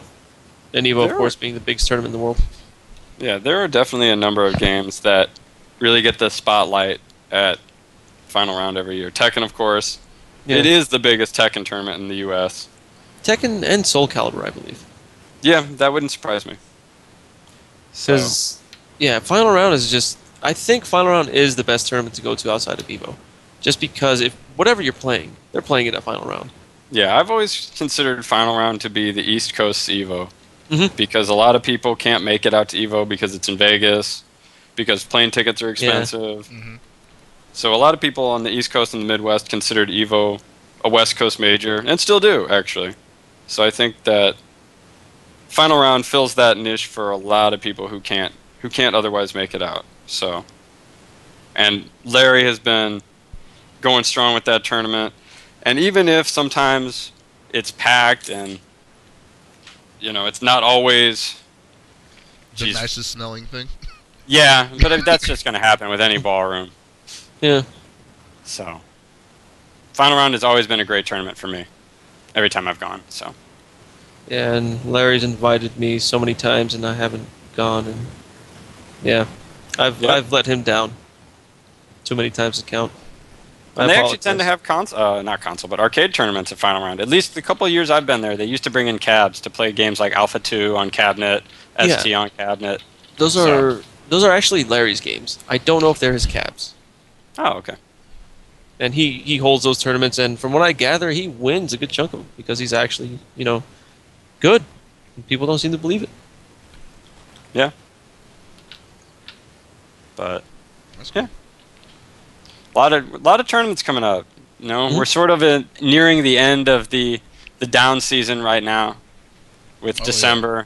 And EVO, of course, being the biggest tournament in the world. Yeah, there are definitely a number of games that really get the spotlight at Final Round every year. Tekken, of course. Yeah. It is the biggest Tekken tournament in the U.S. Tekken and Soul Calibur, I believe. Yeah, that wouldn't surprise me. Because, yeah, Final Round is just... I think Final Round is the best tournament to go to outside of EVO. Just because if whatever you're playing, they're playing it at Final Round. Yeah, I've always considered Final Round to be the East Coast EVO. Mm-hmm. Because a lot of people can't make it out to EVO because it's in Vegas, because plane tickets are expensive. Yeah. Mm-hmm. So a lot of people on the East Coast and the Midwest considered EVO a West Coast major, and still do, actually. So I think that Final Round fills that niche for a lot of people who can't otherwise make it out. So, and Larry has been going strong with that tournament, and even if sometimes it's packed and it's not always the nicest smelling thing. Yeah, but that's just going to happen with any ballroom. Yeah. So, Final Round has always been a great tournament for me. Every time I've gone. So. Yeah, and Larry's invited me so many times, and I haven't gone. And yeah, I've let him down too many times to count. And they actually tend to have not console, but arcade tournaments at Final Round. At least the couple of years I've been there, they used to bring in cabs to play games like Alpha 2 on cabinet, ST on cabinet. Those are actually Larry's games. I don't know if they're his cabs. Oh, okay. And he holds those tournaments, and from what I gather, he wins a good chunk of them because he's actually, good. People don't seem to believe it. Yeah. But that's cool. Yeah. A lot of tournaments coming up. We're sort of nearing the end of the down season right now with December.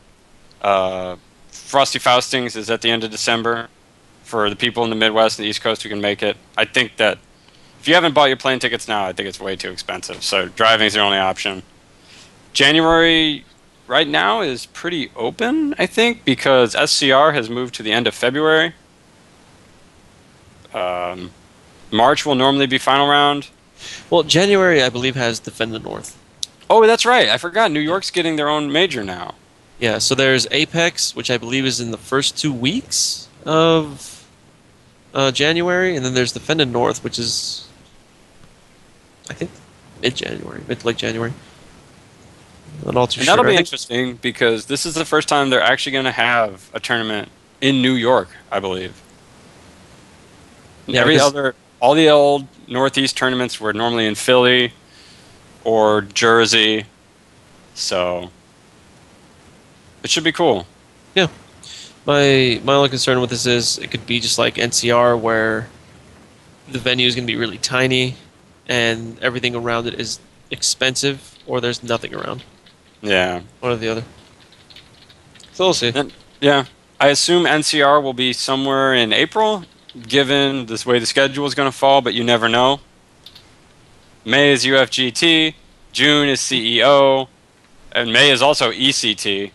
Yeah. Frosty Faustings is at the end of December for the people in the Midwest and the East Coast who can make it. I think that if you haven't bought your plane tickets now, I think it's way too expensive. So driving is the only option. January right now is pretty open, I think, because SCR has moved to the end of February. March will normally be Final Round. Well, January, I believe, has Defend the North. Oh, that's right. I forgot. New York's getting their own major now. Yeah, so there's Apex, which I believe is in the first 2 weeks of January, and then there's Defend the North, which is, I think, mid-January, mid to late January. Not all too sure. And that'll be interesting because this is the first time they're actually going to have a tournament in New York, I believe. Yeah, all the old Northeast tournaments were normally in Philly or Jersey, so it should be cool. Yeah. My only concern with this is it could be just like NCR where the venue is going to be really tiny and everything around it is expensive or there's nothing around. Yeah. One or the other. So we'll see. Yeah. I assume NCR will be somewhere in April, given this way the schedule is going to fall, but you never know. May is UFGT, June is CEO, and May is also ECT.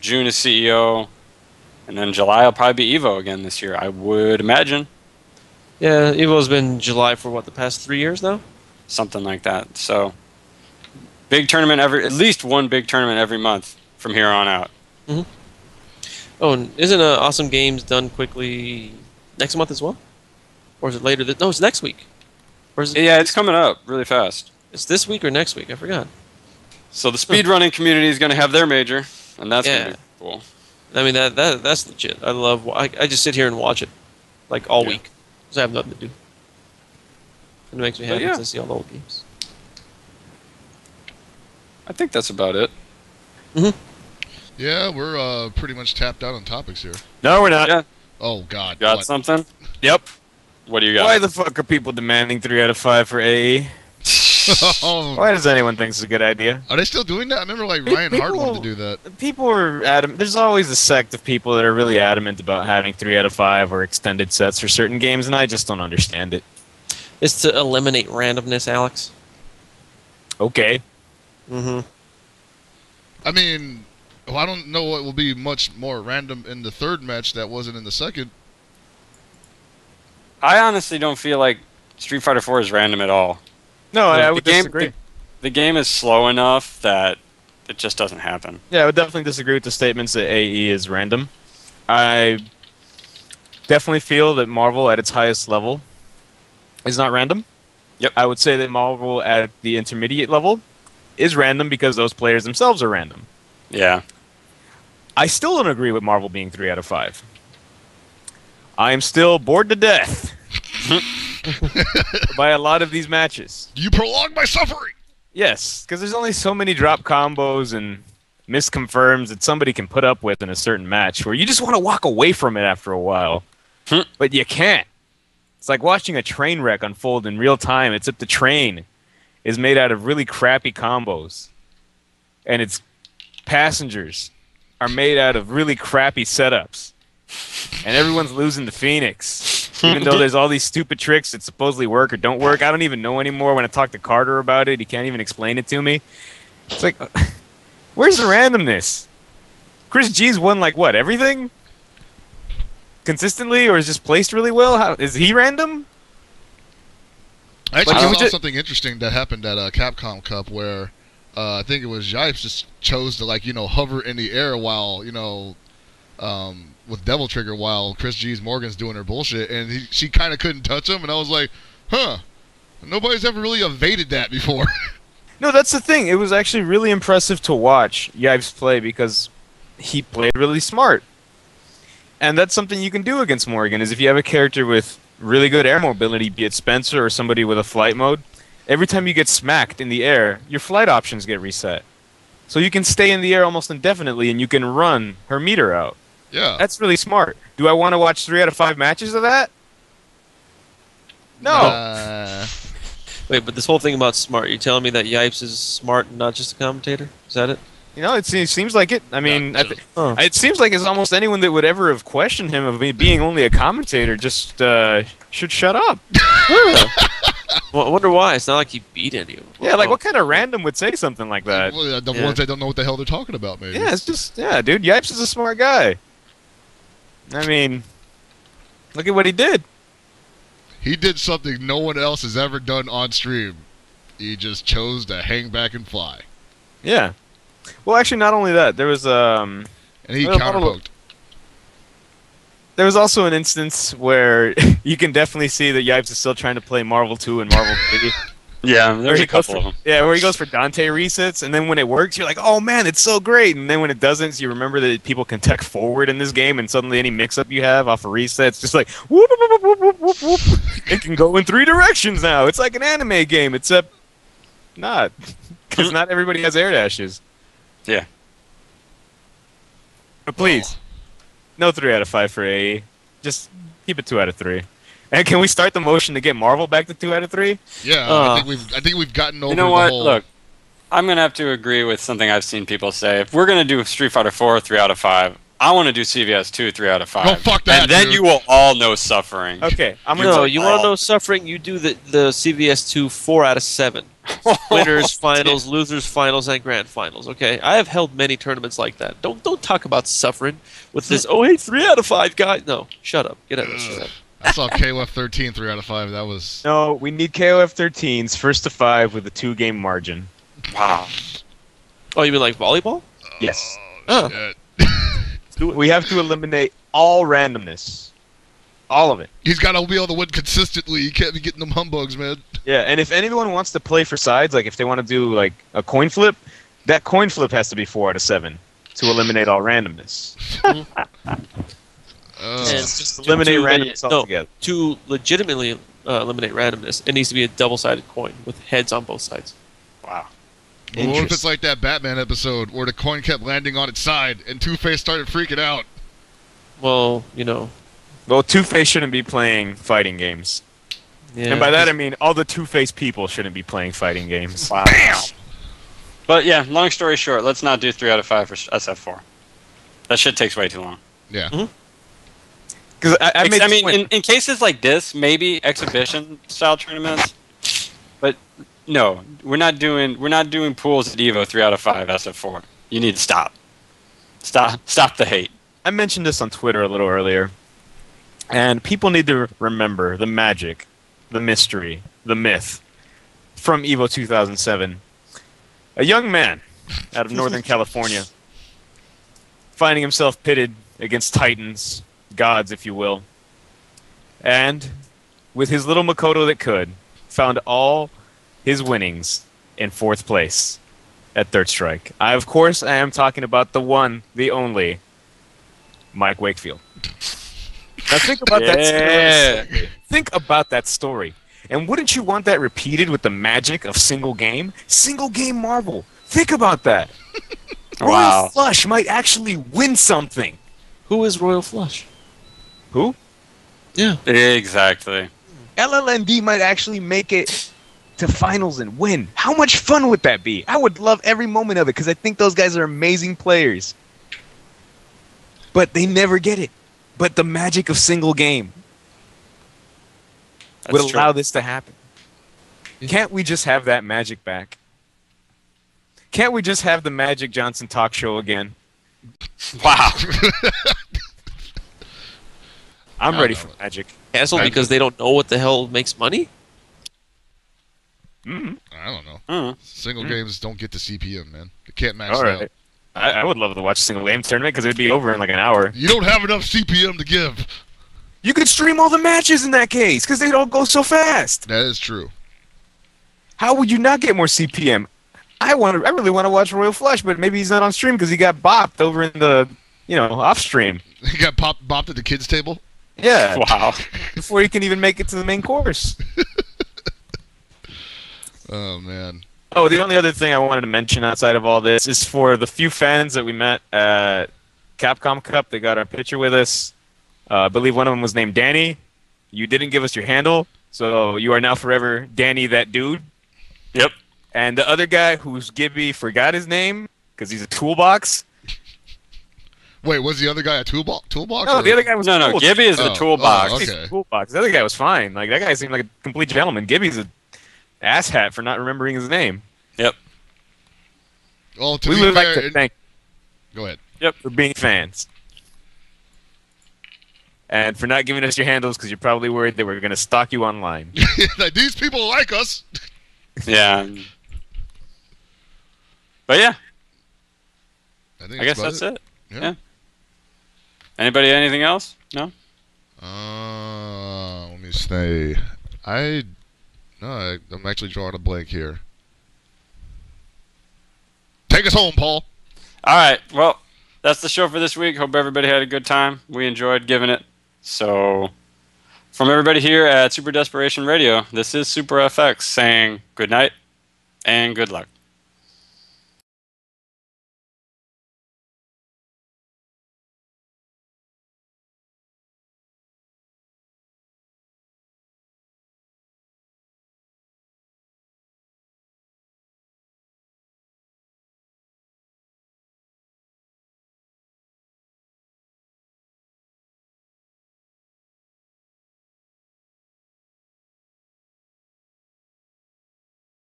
June is CEO, and then July will probably be EVO again this year, I would imagine. Yeah, EVO's been July for what, the past 3 years now? Something like that. So, big tournament at least one big tournament every month from here on out. Mm-hmm. Oh, and isn't Awesome Games done quickly next month as well? Or is it later? No, it's next week. Or is it Yeah, it's coming up really fast. It's this week or next week? I forgot. So the speedrunning community is going to have their major, and that's going to be cool. I mean, that's legit. I love. I just sit here and watch it, like all week, because I have nothing to do. It makes me happy to see all the old games. I think that's about it. Mm-hmm. Yeah, we're pretty much tapped out on topics here. No, we're not. Yeah. Oh God. Got what? something? Yep. What do you got? Why the fuck are people demanding 3 out of 5 for AE? Why does anyone think it's a good idea? Are they still doing that? I remember like Ryan Hart wanted to do that. People are adamant. There's always a sect of people that are really adamant about having 3 out of 5 or extended sets for certain games, and I just don't understand it. It's to eliminate randomness, Alex. Okay. Mm-hmm. I mean, well, I don't know what will be much more random in the third match that wasn't in the second. I honestly don't feel like Street Fighter 4 is random at all. No, I The would game- disagree. The game is slow enough that it just doesn't happen. Yeah, I would definitely disagree with the statements that AE is random. I definitely feel that Marvel at its highest level is not random. Yep. I would say that Marvel at the intermediate level is random because those players themselves are random. Yeah. I still don't agree with Marvel being 3 out of 5. I am still bored to death by a lot of these matches. You prolong my suffering. Yes, because there's only so many drop combos and misconfirms that somebody can put up with in a certain match where you just want to walk away from it after a while. But you can't. It's like watching a train wreck unfold in real time, except the train is made out of really crappy combos. And its passengers are made out of really crappy setups. And everyone's losing to Phoenix. Even though there's all these stupid tricks that supposedly work or don't work. I don't even know anymore. When I talk to Carter about it, he can't even explain it to me. It's like, where's the randomness? Chris G's won like what, everything? Consistently, or is just placed really well? How, is he random? I actually Like, saw something interesting that happened at Capcom Cup where I think it was Yipes just chose to hover in the air while with Devil Trigger while Chris G's Morgan's doing her bullshit, and she kind of couldn't touch him, and I was like, huh, nobody's ever really evaded that before. No, that's the thing. It was actually really impressive to watch Yipes play because he played really smart. And that's something you can do against Morgan, is if you have a character with really good air mobility, be it Spencer or somebody with a flight mode, every time you get smacked in the air, your flight options get reset. So you can stay in the air almost indefinitely, and you can run her meter out. Yeah. That's really smart. Do I want to watch 3 out of 5 matches of that? No. Wait, but this whole thing about smart, you're telling me that Yipes is smart and not just a commentator? Is that it? You know, it seems like it. I mean, it seems like it's almost anyone that would ever have questioned him of being only a commentator just should shut up. Well, I wonder why. It's not like he beat any of them. Yeah, like what kind of random would say something like that? Well, the ones that don't know what the hell they're talking about, maybe. Yeah, it's just, yeah, dude, Yipes is a smart guy. I mean, look at what he did. He did something no one else has ever done on stream. He just chose to hang back and fly. Yeah. Well, actually, not only that, there was And he counterpoked. There was also an instance where you can definitely see that Yipes is still trying to play Marvel 2 and Marvel 3. Yeah, there's a couple of them. Yeah, where he goes for Dante resets, and then when it works, you're like, oh man, it's so great. And then when it doesn't, you remember that people can tech forward in this game, and suddenly any mix-up you have off a reset, it's just like, whoop, whoop, whoop, whoop, whoop, whoop. It can go in 3 directions now. It's like an anime game, except not. Because not everybody has air dashes. Yeah. But please, no 3 out of 5 for AE. Just keep it 2 out of 3. And can we start the motion to get Marvel back to 2 out of 3? Yeah, I think we've gotten over. You know what? The whole... Look, I'm gonna have to agree with something I've seen people say. If we're gonna do Street Fighter 4 3 out of 5, I want to do CVS 2 3 out of 5. Oh, fuck that, and then dude. you will all know suffering. Okay, I'm gonna. No, you want to know suffering? You do the CVS 2 4 out of 7. Winners, finals, losers, finals, and grand finals. Okay, I have held many tournaments like that. Don't talk about suffering with this. Oh, hey, 3 out of 5 guy. No, shut up. Get out of this. I saw KOF 13 3 out of 5. That was... No, we need KOF 13's first to 5 with a 2-game margin. Wow. Oh, you mean like volleyball? Yes. Oh. Shit. We have to eliminate all randomness. All of it. He's got to be able to win consistently. He can't be getting them humbugs, man. Yeah, and if anyone wants to play for sides, like if they want to do like a coin flip, that coin flip has to be 4 out of 7 to eliminate all randomness. And Just eliminate randomness altogether. To legitimately eliminate randomness, it needs to be a double-sided coin with heads on both sides. Wow. Well, what if it's like that Batman episode where the coin kept landing on its side and Two-Face started freaking out? Well, you know. Well, Two-Face shouldn't be playing fighting games. Yeah. And by that I mean all the Two-Face people shouldn't be playing fighting games. Wow. Bam! But yeah, long story short, let's not do 3 out of 5 for SF4. That shit takes way too long. Yeah. Mm-hmm. Because I mean, in cases like this, maybe exhibition style tournaments. But no, we're not doing pools at Evo 3 out of 5 SF4. You need to stop. Stop the hate. I mentioned this on Twitter a little earlier, and people need to remember the magic, the mystery, the myth from Evo 2007. A young man out of Northern California finding himself pitted against titans, gods, if you will, and with his little Makoto that could, found all his winnings in 4th place at Third Strike. Of course, I am talking about the one, the only, Mike Wakefield. Now think about that story. Think about that story. And wouldn't you want that repeated with the magic of single game? Single game Marvel. Think about that. Wow. Royal Flush might actually win something. Who is Royal Flush? Who? Yeah. Exactly. LLND might actually make it to finals and win. How much fun would that be? I would love every moment of it because I think those guys are amazing players. But they never get it. But the magic of single game would allow this to happen. Can't we just have that magic back? Can't we just have the Magic Johnson talk show again? Wow. I'm ready for magic. Cancel because they don't know what the hell makes money? Mm-hmm. I don't know. Mm. Single games don't get the CPM, man. They can't match All that. right. I would love to watch a single game tournament because it would be over in like an hour. You don't have enough CPM to give. You could stream all the matches in that case because they'd all go so fast. That is true. How would you not get more CPM? I really want to watch Royal Flush, but maybe he's not on stream because he got bopped over in the, off stream. He got bopped at the kids' table? Yeah. Wow. Before he can even make it to the main course. Oh, man. Oh, the only other thing I wanted to mention outside of all this is for the few fans that we met at Capcom Cup. They got our picture with us. I believe one of them was named Danny. You didn't give us your handle, so you are now forever Danny that dude. Yep. And the other guy who's Gibby forgot his name because he's a toolbox. Wait, was the other guy a toolbox? No, the other guy was No, Gibby is the toolbox. Oh, okay. He's a toolbox. The other guy was fine. Like that guy seemed like a complete gentleman. Gibby's a asshat for not remembering his name. Yep. Well, to We be would like fair, to thank go ahead. Yep. for being fans. And for not giving us your handles because you're probably worried that we're going to stalk you online. Like, these people like us. Yeah. But yeah, I guess that's it. Yeah. Anybody, anything else? No? Let me say. I'm actually drawing a blank here. Take us home, Paul. All right. Well, that's the show for this week. Hope everybody had a good time. We enjoyed giving it. So, from everybody here at Super Desperation Radio, this is Super FX saying good night and good luck.